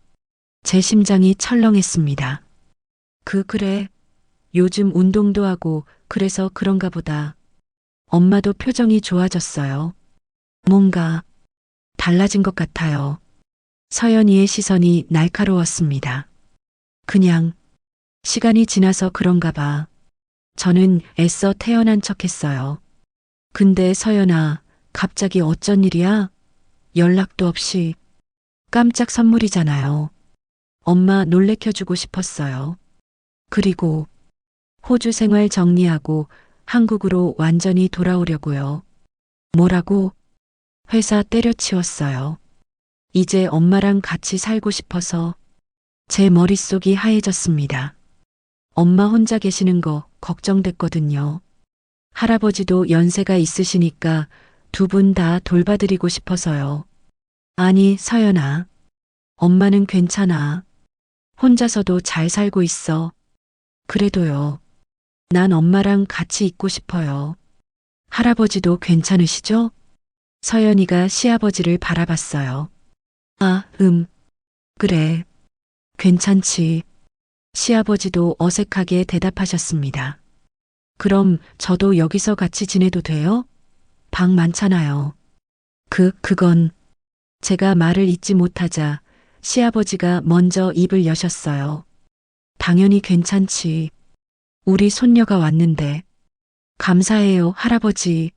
제 심장이 철렁했습니다. 그래. 요즘 운동도 하고 그래서 그런가 보다. 엄마도 표정이 좋아졌어요. 뭔가 달라진 것 같아요. 서연이의 시선이 날카로웠습니다. 그냥 시간이 지나서 그런가 봐. 저는 애써 태어난 척 했어요. 근데 서연아, 갑자기 어쩐 일이야? 연락도 없이. 깜짝 선물이잖아요. 엄마 놀래켜주고 싶었어요. 그리고 호주 생활 정리하고 한국으로 완전히 돌아오려고요. 뭐라고? 회사 때려치웠어요. 이제 엄마랑 같이 살고 싶어서. 제 머릿속이 하얘졌습니다. 엄마 혼자 계시는 거 걱정됐거든요. 할아버지도 연세가 있으시니까 두 분 다 돌봐드리고 싶어서요. 아니, 서연아. 엄마는 괜찮아. 혼자서도 잘 살고 있어. 그래도요. 난 엄마랑 같이 있고 싶어요. 할아버지도 괜찮으시죠? 서연이가 시아버지를 바라봤어요. 아, 그래. 괜찮지. 시아버지도 어색하게 대답하셨습니다. 그럼 저도 여기서 같이 지내도 돼요? 방 많잖아요. 그건 제가 말을 잇지 못하자 시아버지가 먼저 입을 여셨어요. 당연히 괜찮지. 우리 손녀가 왔는데. 감사해요, 할아버지.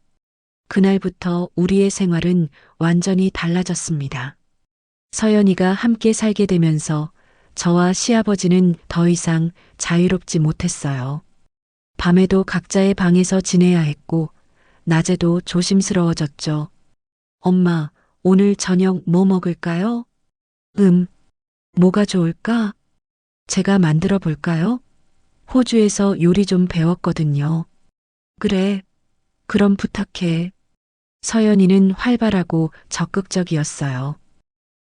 그날부터 우리의 생활은 완전히 달라졌습니다. 서연이가 함께 살게 되면서 저와 시아버지는 더 이상 자유롭지 못했어요. 밤에도 각자의 방에서 지내야 했고, 낮에도 조심스러워졌죠. 엄마, 오늘 저녁 뭐 먹을까요? 뭐가 좋을까? 제가 만들어 볼까요? 호주에서 요리 좀 배웠거든요. 그래, 그럼 부탁해. 서연이는 활발하고 적극적이었어요.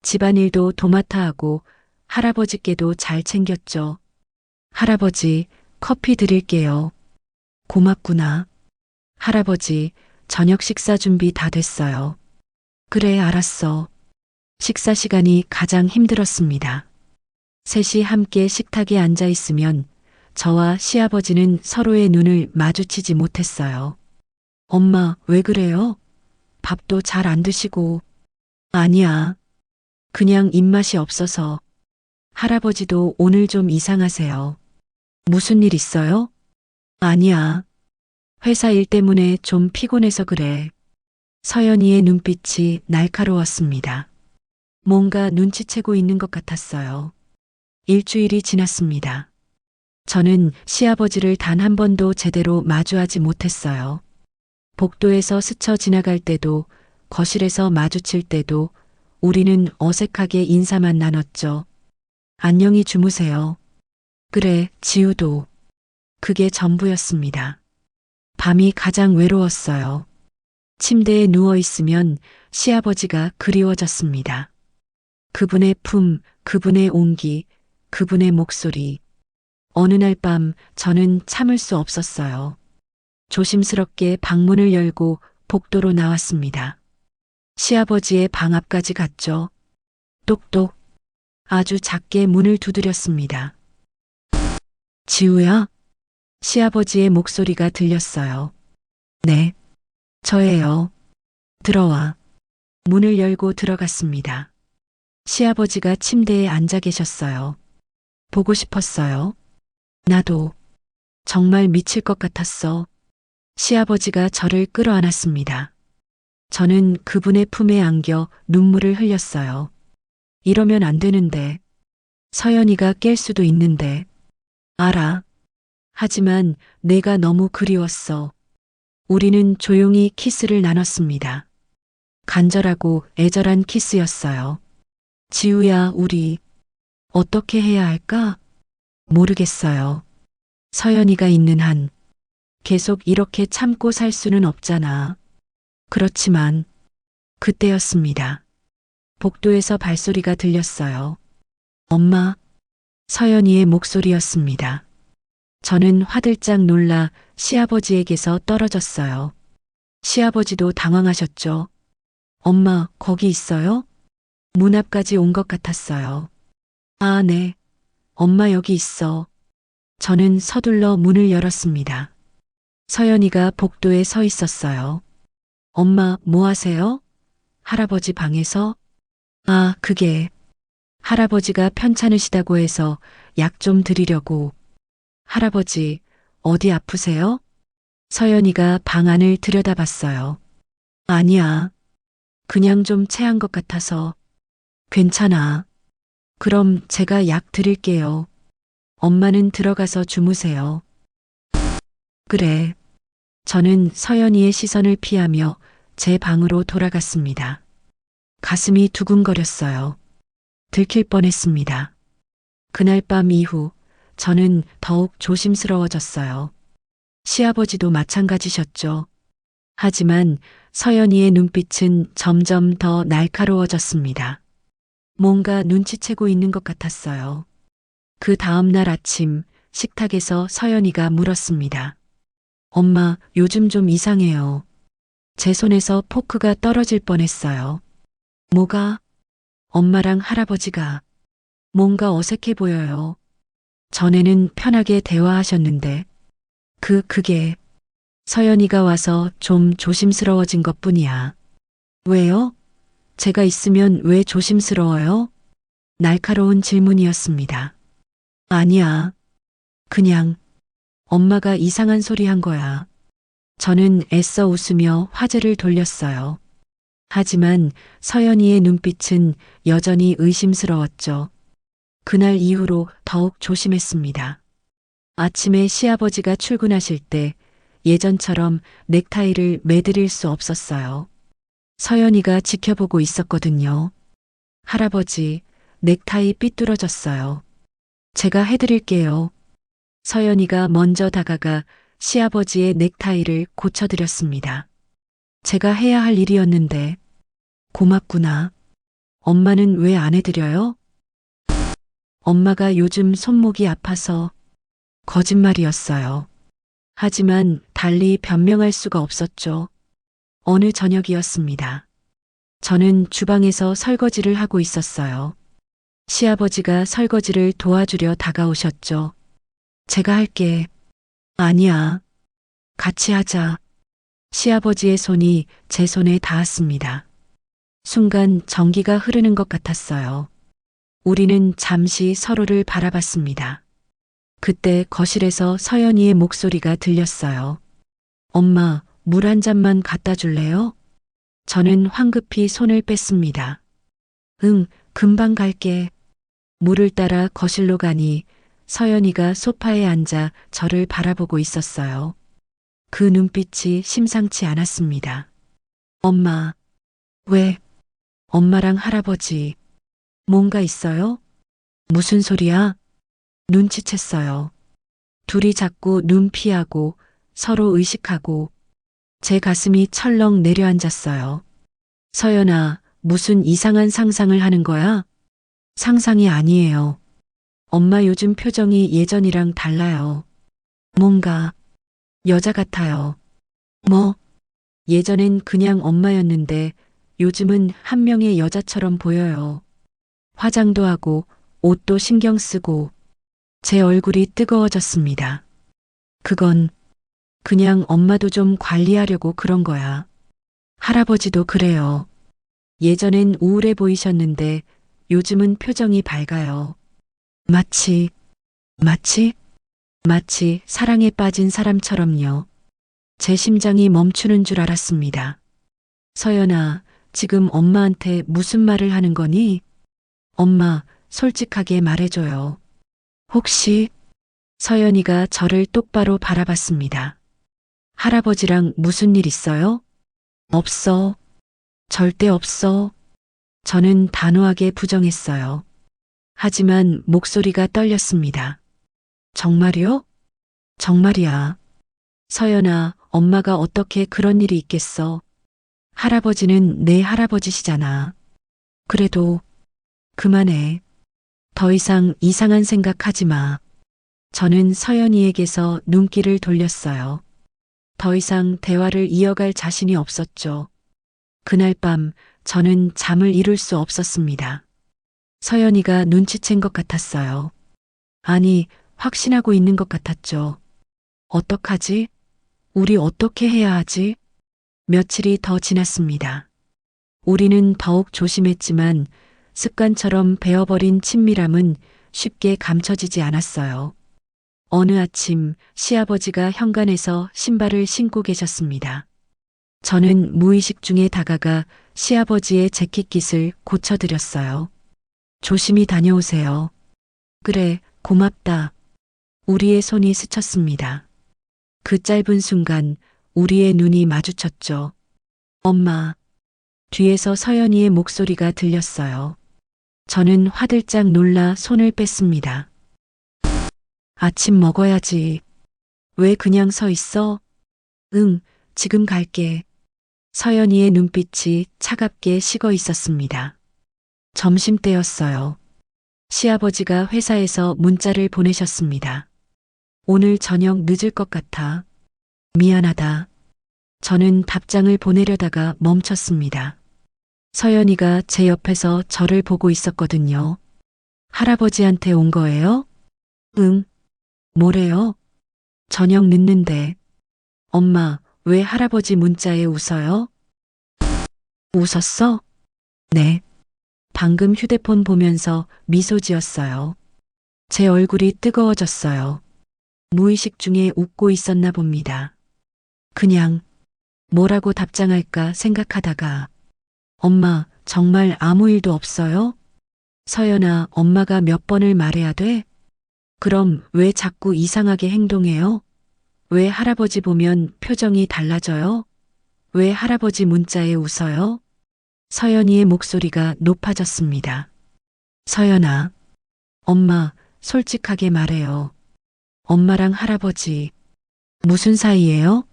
집안일도 도맡아 하고 할아버지께도 잘 챙겼죠. 할아버지, 커피 드릴게요. 고맙구나. 할아버지, 저녁 식사 준비 다 됐어요. 그래, 알았어. 식사 시간이 가장 힘들었습니다. 셋이 함께 식탁에 앉아 있으면 저와 시아버지는 서로의 눈을 마주치지 못했어요. 엄마, 왜 그래요? 밥도 잘 안 드시고. 아니야. 그냥 입맛이 없어서. 할아버지도 오늘 좀 이상하세요. 무슨 일 있어요? 아니야. 회사 일 때문에 좀 피곤해서 그래. 서연이의 눈빛이 날카로웠습니다. 뭔가 눈치채고 있는 것 같았어요. 일주일이 지났습니다. 저는 시아버지를 단 한 번도 제대로 마주하지 못했어요. 복도에서 스쳐 지나갈 때도, 거실에서 마주칠 때도 우리는 어색하게 인사만 나눴죠. 안녕히 주무세요. 그래, 지우도. 그게 전부였습니다. 밤이 가장 외로웠어요. 침대에 누워 있으면 시아버지가 그리워졌습니다. 그분의 품, 그분의 온기, 그분의 목소리. 어느 날 밤 저는 참을 수 없었어요. 조심스럽게 방문을 열고 복도로 나왔습니다. 시아버지의 방 앞까지 갔죠. 똑똑. 아주 작게 문을 두드렸습니다. 지우야? 시아버지의 목소리가 들렸어요. 네. 저예요. 들어와. 문을 열고 들어갔습니다. 시아버지가 침대에 앉아 계셨어요. 보고 싶었어요. 나도. 정말 미칠 것 같았어. 시아버지가 저를 끌어안았습니다. 저는 그분의 품에 안겨 눈물을 흘렸어요. 이러면 안 되는데. 서연이가 깰 수도 있는데. 알아. 하지만 내가 너무 그리웠어. 우리는 조용히 키스를 나눴습니다. 간절하고 애절한 키스였어요. 지우야, 우리 어떻게 해야 할까? 모르겠어요. 서연이가 있는 한 계속 이렇게 참고 살 수는 없잖아. 그렇지만 그때였습니다. 복도에서 발소리가 들렸어요. 엄마, 서연이의 목소리였습니다. 저는 화들짝 놀라 시아버지에게서 떨어졌어요. 시아버지도 당황하셨죠. 엄마, 거기 있어요? 문 앞까지 온 것 같았어요. 아, 네. 엄마 여기 있어. 저는 서둘러 문을 열었습니다. 서연이가 복도에 서 있었어요. 엄마, 뭐 하세요? 할아버지 방에서? 아, 그게 할아버지가 편찮으시다고 해서 약 좀 드리려고. 할아버지, 어디 아프세요? 서연이가 방 안을 들여다봤어요. 아니야. 그냥 좀 체한 것 같아서. 괜찮아. 그럼 제가 약 드릴게요. 엄마는 들어가서 주무세요. 그래. 저는 서연이의 시선을 피하며 제 방으로 돌아갔습니다. 가슴이 두근거렸어요. 들킬 뻔했습니다. 그날 밤 이후 저는 더욱 조심스러워졌어요. 시아버지도 마찬가지셨죠. 하지만 서연이의 눈빛은 점점 더 날카로워졌습니다. 뭔가 눈치채고 있는 것 같았어요. 그 다음 날 아침 식탁에서 서연이가 물었습니다. 엄마, 요즘 좀 이상해요. 제 손에서 포크가 떨어질 뻔했어요. 뭐가? 엄마랑 할아버지가 뭔가 어색해 보여요. 전에는 편하게 대화하셨는데 그게 서연이가 와서 좀 조심스러워진 것뿐이야. 왜요? 제가 있으면 왜 조심스러워요? 날카로운 질문이었습니다. 아니야. 그냥 엄마가 이상한 소리 한 거야. 저는 애써 웃으며 화제를 돌렸어요. 하지만 서연이의 눈빛은 여전히 의심스러웠죠. 그날 이후로 더욱 조심했습니다. 아침에 시아버지가 출근하실 때 예전처럼 넥타이를 매드릴 수 없었어요. 서연이가 지켜보고 있었거든요. 할아버지, 넥타이 삐뚤어졌어요. 제가 해드릴게요. 서연이가 먼저 다가가 시아버지의 넥타이를 고쳐드렸습니다. 제가 해야 할 일이었는데 고맙구나. 엄마는 왜 안 해드려요? 엄마가 요즘 손목이 아파서. 거짓말이었어요. 하지만 달리 변명할 수가 없었죠. 어느 저녁이었습니다. 저는 주방에서 설거지를 하고 있었어요. 시아버지가 설거지를 도와주려 다가오셨죠. 제가 할게. 아니야. 같이 하자. 시아버지의 손이 제 손에 닿았습니다. 순간 전기가 흐르는 것 같았어요. 우리는 잠시 서로를 바라봤습니다. 그때 거실에서 서연이의 목소리가 들렸어요. 엄마, 물 한 잔만 갖다 줄래요? 저는 황급히 손을 뺐습니다. 응, 금방 갈게. 물을 따라 거실로 가니 서연이가 소파에 앉아 저를 바라보고 있었어요. 그 눈빛이 심상치 않았습니다. 엄마, 왜? 엄마랑 할아버지, 뭔가 있어요? 무슨 소리야? 눈치챘어요. 둘이 자꾸 눈 피하고 서로 의식하고 제 가슴이 철렁 내려앉았어요. 서연아, 무슨 이상한 상상을 하는 거야? 상상이 아니에요. 엄마 요즘 표정이 예전이랑 달라요. 뭔가 여자 같아요. 뭐? 예전엔 그냥 엄마였는데 요즘은 한 명의 여자처럼 보여요. 화장도 하고 옷도 신경 쓰고 제 얼굴이 뜨거워졌습니다. 그건 그냥 엄마도 좀 관리하려고 그런 거야. 할아버지도 그래요. 예전엔 우울해 보이셨는데 요즘은 표정이 밝아요. 마치 사랑에 빠진 사람처럼요. 제 심장이 멈추는 줄 알았습니다. 서연아, 지금 엄마한테 무슨 말을 하는 거니? 엄마, 솔직하게 말해줘요. 혹시 서연이가 저를 똑바로 바라봤습니다. 할아버지랑 무슨 일 있어요? 없어. 절대 없어. 저는 단호하게 부정했어요. 하지만 목소리가 떨렸습니다. 정말요? 정말이야. 서연아, 엄마가 어떻게 그런 일이 있겠어? 할아버지는 내 할아버지시잖아. 그래도 그만해. 더 이상 이상한 생각하지 마. 저는 서연이에게서 눈길을 돌렸어요. 더 이상 대화를 이어갈 자신이 없었죠. 그날 밤 저는 잠을 이룰 수 없었습니다. 서연이가 눈치챈 것 같았어요. 아니, 확신하고 있는 것 같았죠. 어떡하지? 우리 어떻게 해야 하지? 며칠이 더 지났습니다. 우리는 더욱 조심했지만 습관처럼 배어버린 친밀함은 쉽게 감춰지지 않았어요. 어느 아침 시아버지가 현관에서 신발을 신고 계셨습니다. 저는 무의식 중에 다가가 시아버지의 재킷깃을 고쳐드렸어요. 조심히 다녀오세요. 그래, 고맙다. 우리의 손이 스쳤습니다. 그 짧은 순간 우리의 눈이 마주쳤죠. 엄마. 뒤에서 서연이의 목소리가 들렸어요. 저는 화들짝 놀라 손을 뺐습니다. 아침 먹어야지. 왜 그냥 서 있어? 응, 지금 갈게. 서연이의 눈빛이 차갑게 식어 있었습니다. 점심때였어요. 시아버지가 회사에서 문자를 보내셨습니다. 오늘 저녁 늦을 것 같아. 미안하다. 저는 답장을 보내려다가 멈췄습니다. 서연이가 제 옆에서 저를 보고 있었거든요. 할아버지한테 온 거예요? 응. 뭐래요? 저녁 늦는데. 엄마, 왜 할아버지 문자에 웃어요? 웃었어? 네. 방금 휴대폰 보면서 미소 지었어요. 제 얼굴이 뜨거워졌어요. 무의식 중에 웃고 있었나 봅니다. 그냥 뭐라고 답장할까 생각하다가 엄마, 정말 아무 일도 없어요? 서연아, 엄마가 몇 번을 말해야 돼? 그럼 왜 자꾸 이상하게 행동해요? 왜 할아버지 보면 표정이 달라져요? 왜 할아버지 문자에 웃어요? 서연이의 목소리가 높아졌습니다. 서연아, 엄마, 솔직하게 말해요. 엄마랑 할아버지, 무슨 사이예요?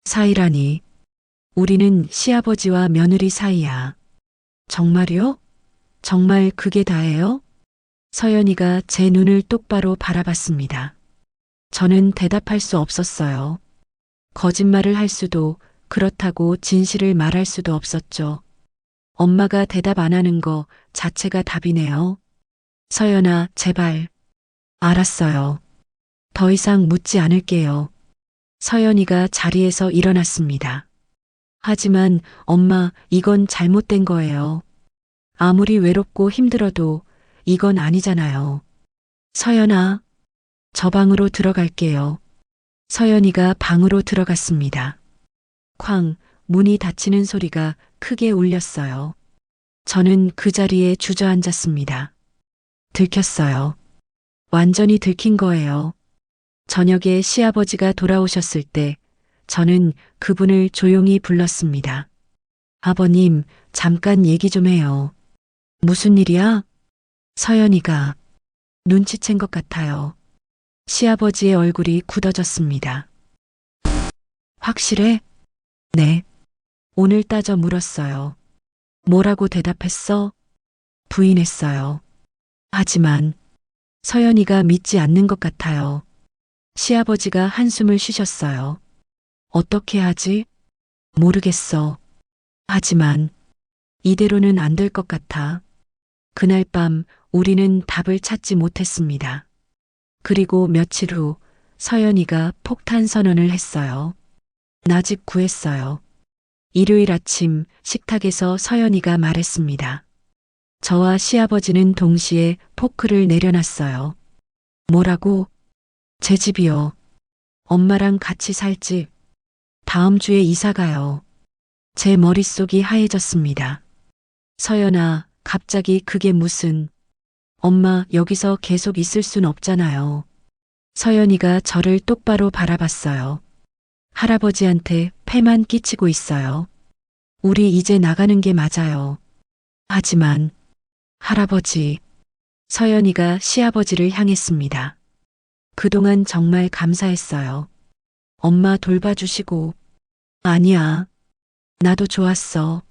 사이라니. 우리는 시아버지와 며느리 사이야. 정말요? 정말 그게 다예요? 서연이가 제 눈을 똑바로 바라봤습니다. 저는 대답할 수 없었어요. 거짓말을 할 수도, 그렇다고 진실을 말할 수도 없었죠. 엄마가 대답 안 하는 거 자체가 답이네요. 서연아, 제발. 알았어요. 더 이상 묻지 않을게요. 서연이가 자리에서 일어났습니다. 하지만 엄마, 이건 잘못된 거예요. 아무리 외롭고 힘들어도 이건 아니잖아요. 서연아, 저 방으로 들어갈게요. 서연이가 방으로 들어갔습니다. 쾅, 문이 닫히는 소리가 크게 울렸어요. 저는 그 자리에 주저앉았습니다. 들켰어요. 완전히 들킨 거예요. 저녁에 시아버지가 돌아오셨을 때 저는 그분을 조용히 불렀습니다. 아버님, 잠깐 얘기 좀 해요. 무슨 일이야? 서연이가 눈치챈 것 같아요. 시아버지의 얼굴이 굳어졌습니다. 확실해? 네. 오늘따져 물었어요. 뭐라고 대답했어? 부인했어요. 하지만 서연이가 믿지 않는 것 같아요. 시아버지가 한숨을 쉬셨어요. 어떻게 하지? 모르겠어. 하지만 이대로는 안 될 것 같아. 그날 밤 우리는 답을 찾지 못했습니다. 그리고 며칠 후 서연이가 폭탄 선언을 했어요. 나 집 구했어요. 일요일 아침 식탁에서 서연이가 말했습니다. 저와 시아버지는 동시에 포크를 내려놨어요. 뭐라고? 제 집이요. 엄마랑 같이 살 집. 다음 주에 이사 가요. 제 머릿속이 하얘졌습니다. 서연아, 갑자기 그게 무슨... 엄마, 여기서 계속 있을 순 없잖아요. 서연이가 저를 똑바로 바라봤어요. 할아버지한테 폐만 끼치고 있어요. 우리 이제 나가는 게 맞아요. 하지만 할아버지, 서연이가 시아버지를 향했습니다. 그동안 정말 감사했어요. 엄마 돌봐주시고. 아니야. 나도 좋았어.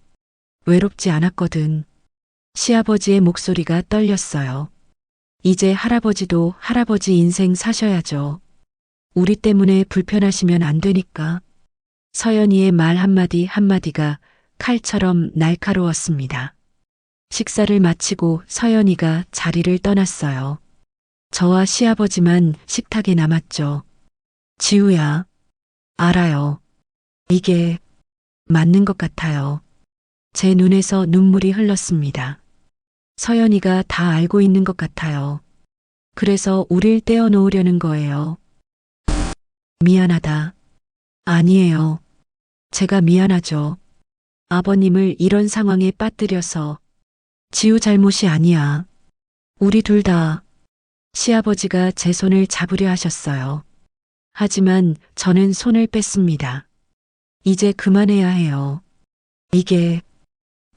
외롭지 않았거든. 시아버지의 목소리가 떨렸어요. 이제 할아버지도 할아버지 인생 사셔야죠. 우리 때문에 불편하시면 안 되니까. 서연이의 말 한마디 한마디가 칼처럼 날카로웠습니다. 식사를 마치고 서연이가 자리를 떠났어요. 저와 시아버지만 식탁에 남았죠. 지우야, 알아요. 이게 맞는 것 같아요. 제 눈에서 눈물이 흘렀습니다. 서연이가 다 알고 있는 것 같아요. 그래서 우릴 떼어놓으려는 거예요. 미안하다. 아니에요. 제가 미안하죠. 아버님을 이런 상황에 빠뜨려서. 지우 잘못이 아니야. 우리 둘 다. 시아버지가 제 손을 잡으려 하셨어요. 하지만 저는 손을 뺐습니다. 이제 그만해야 해요. 이게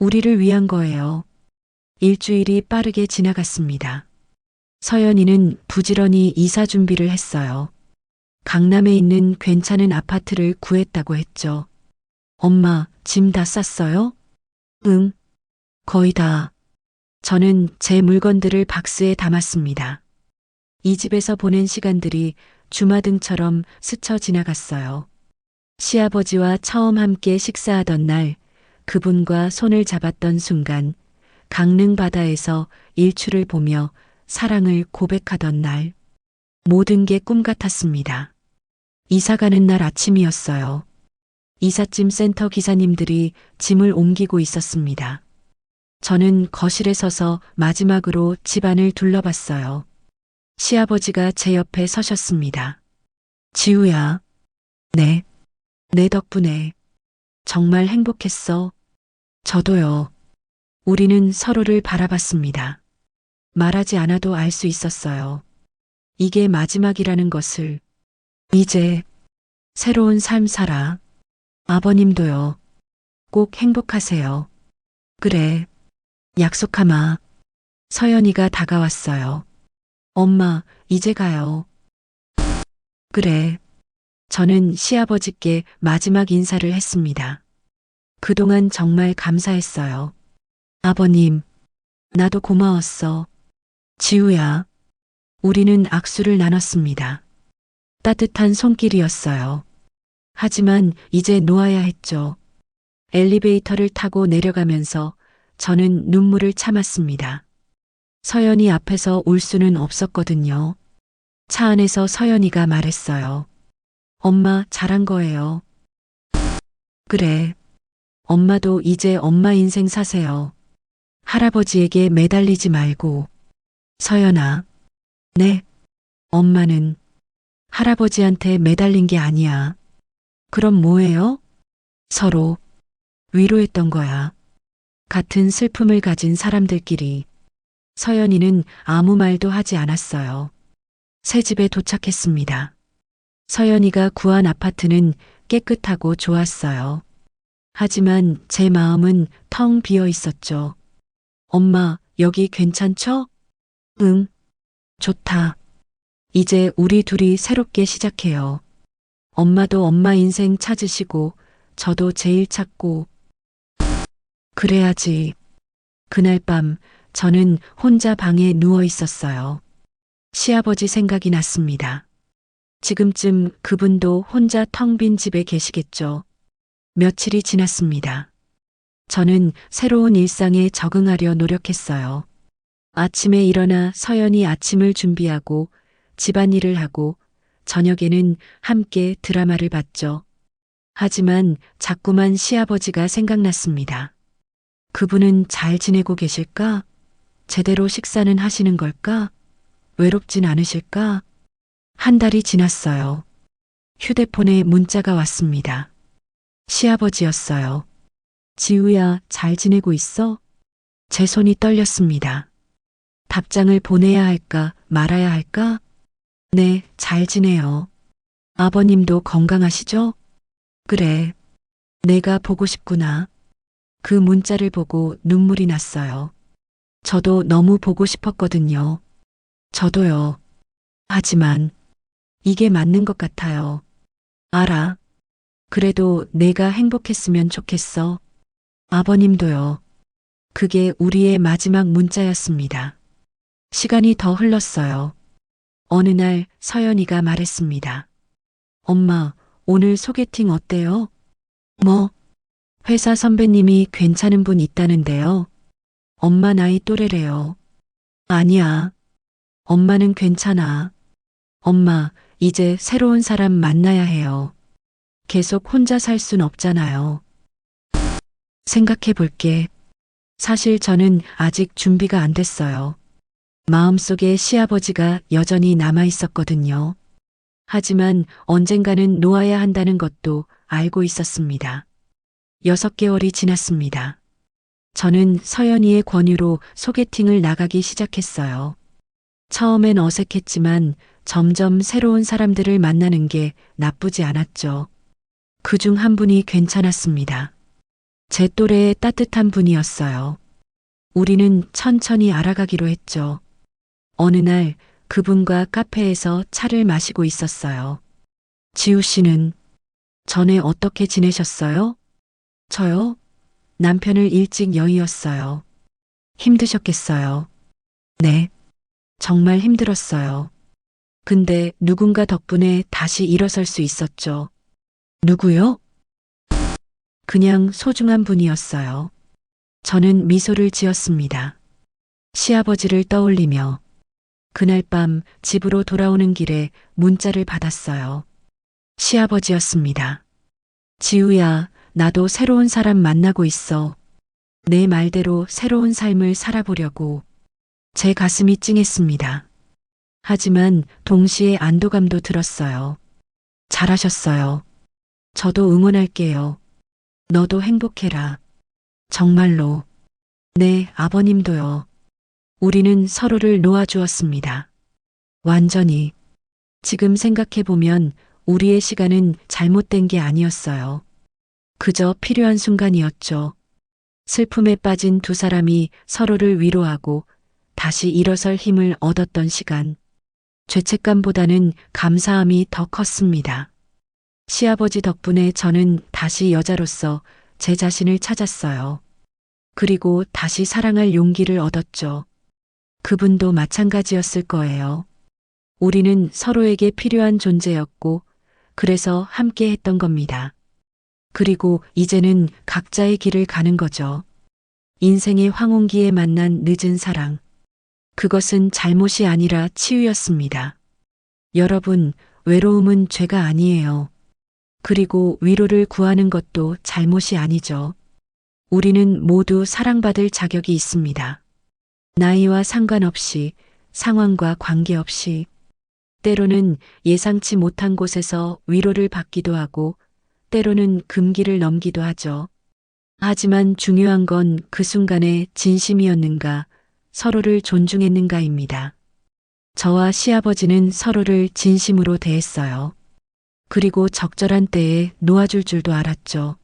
우리를 위한 거예요. 일주일이 빠르게 지나갔습니다. 서연이는 부지런히 이사 준비를 했어요. 강남에 있는 괜찮은 아파트를 구했다고 했죠. 엄마, 짐 다 쌌어요? 응, 거의 다. 저는 제 물건들을 박스에 담았습니다. 이 집에서 보낸 시간들이 주마등처럼 스쳐 지나갔어요. 시아버지와 처음 함께 식사하던 날, 그분과 손을 잡았던 순간, 강릉 바다에서 일출을 보며 사랑을 고백하던 날, 모든 게 꿈 같았습니다. 이사 가는 날 아침이었어요. 이삿짐 센터 기사님들이 짐을 옮기고 있었습니다. 저는 거실에 서서 마지막으로 집안을 둘러봤어요. 시아버지가 제 옆에 서셨습니다. 지우야. 네. 내 덕분에. 정말 행복했어. 저도요. 우리는 서로를 바라봤습니다. 말하지 않아도 알 수 있었어요. 이게 마지막이라는 것을. 이제 새로운 삶 살아. 아버님도요. 꼭 행복하세요. 그래. 약속하마. 서연이가 다가왔어요. 엄마, 이제 가요. 그래. 저는 시아버지께 마지막 인사를 했습니다. 그동안 정말 감사했어요. 아버님, 나도 고마웠어. 지우야. 우리는 악수를 나눴습니다. 따뜻한 손길이었어요. 하지만 이제 놓아야 했죠. 엘리베이터를 타고 내려가면서 저는 눈물을 참았습니다. 서연이 앞에서 울 수는 없었거든요. 차 안에서 서연이가 말했어요. 엄마 잘한 거예요. 그래. 엄마도 이제 엄마 인생 사세요. 할아버지에게 매달리지 말고. 서연아. 네. 엄마는 할아버지한테 매달린 게 아니야. 그럼 뭐예요? 서로 위로했던 거야. 같은 슬픔을 가진 사람들끼리. 서연이는 아무 말도 하지 않았어요. 새 집에 도착했습니다. 서연이가 구한 아파트는 깨끗하고 좋았어요. 하지만 제 마음은 텅 비어 있었죠. 엄마, 여기 괜찮죠? 응, 좋다. 이제 우리 둘이 새롭게 시작해요. 엄마도 엄마 인생 찾으시고, 저도 제 일 찾고. 그래야지. 그날 밤 저는 혼자 방에 누워 있었어요. 시아버지 생각이 났습니다. 지금쯤 그분도 혼자 텅 빈 집에 계시겠죠. 며칠이 지났습니다. 저는 새로운 일상에 적응하려 노력했어요. 아침에 일어나 서연이 아침을 준비하고 집안일을 하고 저녁에는 함께 드라마를 봤죠. 하지만 자꾸만 시아버지가 생각났습니다. 그분은 잘 지내고 계실까? 제대로 식사는 하시는 걸까? 외롭진 않으실까? 한 달이 지났어요. 휴대폰에 문자가 왔습니다. 시아버지였어요. 지우야, 잘 지내고 있어? 제 손이 떨렸습니다. 답장을 보내야 할까, 말아야 할까? 네, 잘 지내요. 아버님도 건강하시죠? 그래. 내가 보고 싶구나. 그 문자를 보고 눈물이 났어요. 저도 너무 보고 싶었거든요. 저도요. 하지만 이게 맞는 것 같아요. 알아. 그래도 내가 행복했으면 좋겠어. 아버님도요. 그게 우리의 마지막 문자였습니다. 시간이 더 흘렀어요. 어느 날 서연이가 말했습니다. 엄마, 오늘 소개팅 어때요? 뭐? 회사 선배님이 괜찮은 분 있다는데요. 엄마 나이 또래래요. 아니야. 엄마는 괜찮아. 엄마, 이제 새로운 사람 만나야 해요. 계속 혼자 살 순 없잖아요. 생각해 볼게. 사실 저는 아직 준비가 안 됐어요. 마음속에 시아버지가 여전히 남아 있었거든요. 하지만 언젠가는 놓아야 한다는 것도 알고 있었습니다. 6개월이 지났습니다. 저는 서연이의 권유로 소개팅을 나가기 시작했어요. 처음엔 어색했지만 점점 새로운 사람들을 만나는 게 나쁘지 않았죠. 그중 한 분이 괜찮았습니다. 제 또래의 따뜻한 분이었어요. 우리는 천천히 알아가기로 했죠. 어느 날 그분과 카페에서 차를 마시고 있었어요. 지우 씨는 전에 어떻게 지내셨어요? 저요? 남편을 일찍 여의었어요. 힘드셨겠어요. 네. 정말 힘들었어요. 근데 누군가 덕분에 다시 일어설 수 있었죠. 누구요? 그냥 소중한 분이었어요. 저는 미소를 지었습니다. 시아버지를 떠올리며 그날 밤 집으로 돌아오는 길에 문자를 받았어요. 시아버지였습니다. 지우야, 나도 새로운 사람 만나고 있어. 내 말대로 새로운 삶을 살아보려고. 제 가슴이 찡했습니다. 하지만 동시에 안도감도 들었어요. 잘하셨어요. 저도 응원할게요. 너도 행복해라. 정말로. 네, 아버님도요. 우리는 서로를 놓아주었습니다. 완전히. 지금 생각해보면 우리의 시간은 잘못된 게 아니었어요. 그저 필요한 순간이었죠. 슬픔에 빠진 두 사람이 서로를 위로하고 다시 일어설 힘을 얻었던 시간. 죄책감보다는 감사함이 더 컸습니다. 시아버지 덕분에 저는 다시 여자로서 제 자신을 찾았어요. 그리고 다시 사랑할 용기를 얻었죠. 그분도 마찬가지였을 거예요. 우리는 서로에게 필요한 존재였고, 그래서 함께 했던 겁니다. 그리고 이제는 각자의 길을 가는 거죠. 인생의 황혼기에 만난 늦은 사랑. 그것은 잘못이 아니라 치유였습니다. 여러분, 외로움은 죄가 아니에요. 그리고 위로를 구하는 것도 잘못이 아니죠. 우리는 모두 사랑받을 자격이 있습니다. 나이와 상관없이, 상황과 관계없이, 때로는 예상치 못한 곳에서 위로를 받기도 하고, 때로는 금기를 넘기도 하죠. 하지만 중요한 건 그 순간에 진심이었는가, 서로를 존중했는가입니다. 저와 시아버지는 서로를 진심으로 대했어요. 그리고 적절한 때에 놓아줄 줄도 알았죠.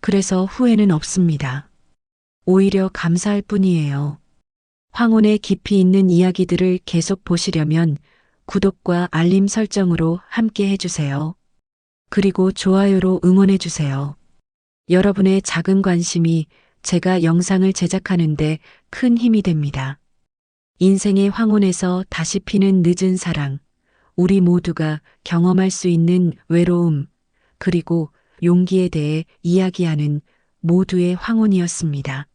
그래서 후회는 없습니다. 오히려 감사할 뿐이에요. 황혼의 깊이 있는 이야기들을 계속 보시려면 구독과 알림 설정으로 함께 해주세요. 그리고 좋아요로 응원해주세요. 여러분의 작은 관심이 제가 영상을 제작하는데 큰 힘이 됩니다. 인생의 황혼에서 다시 피는 늦은 사랑, 우리 모두가 경험할 수 있는 외로움, 그리고 용기에 대해 이야기하는 모두의 황혼이었습니다.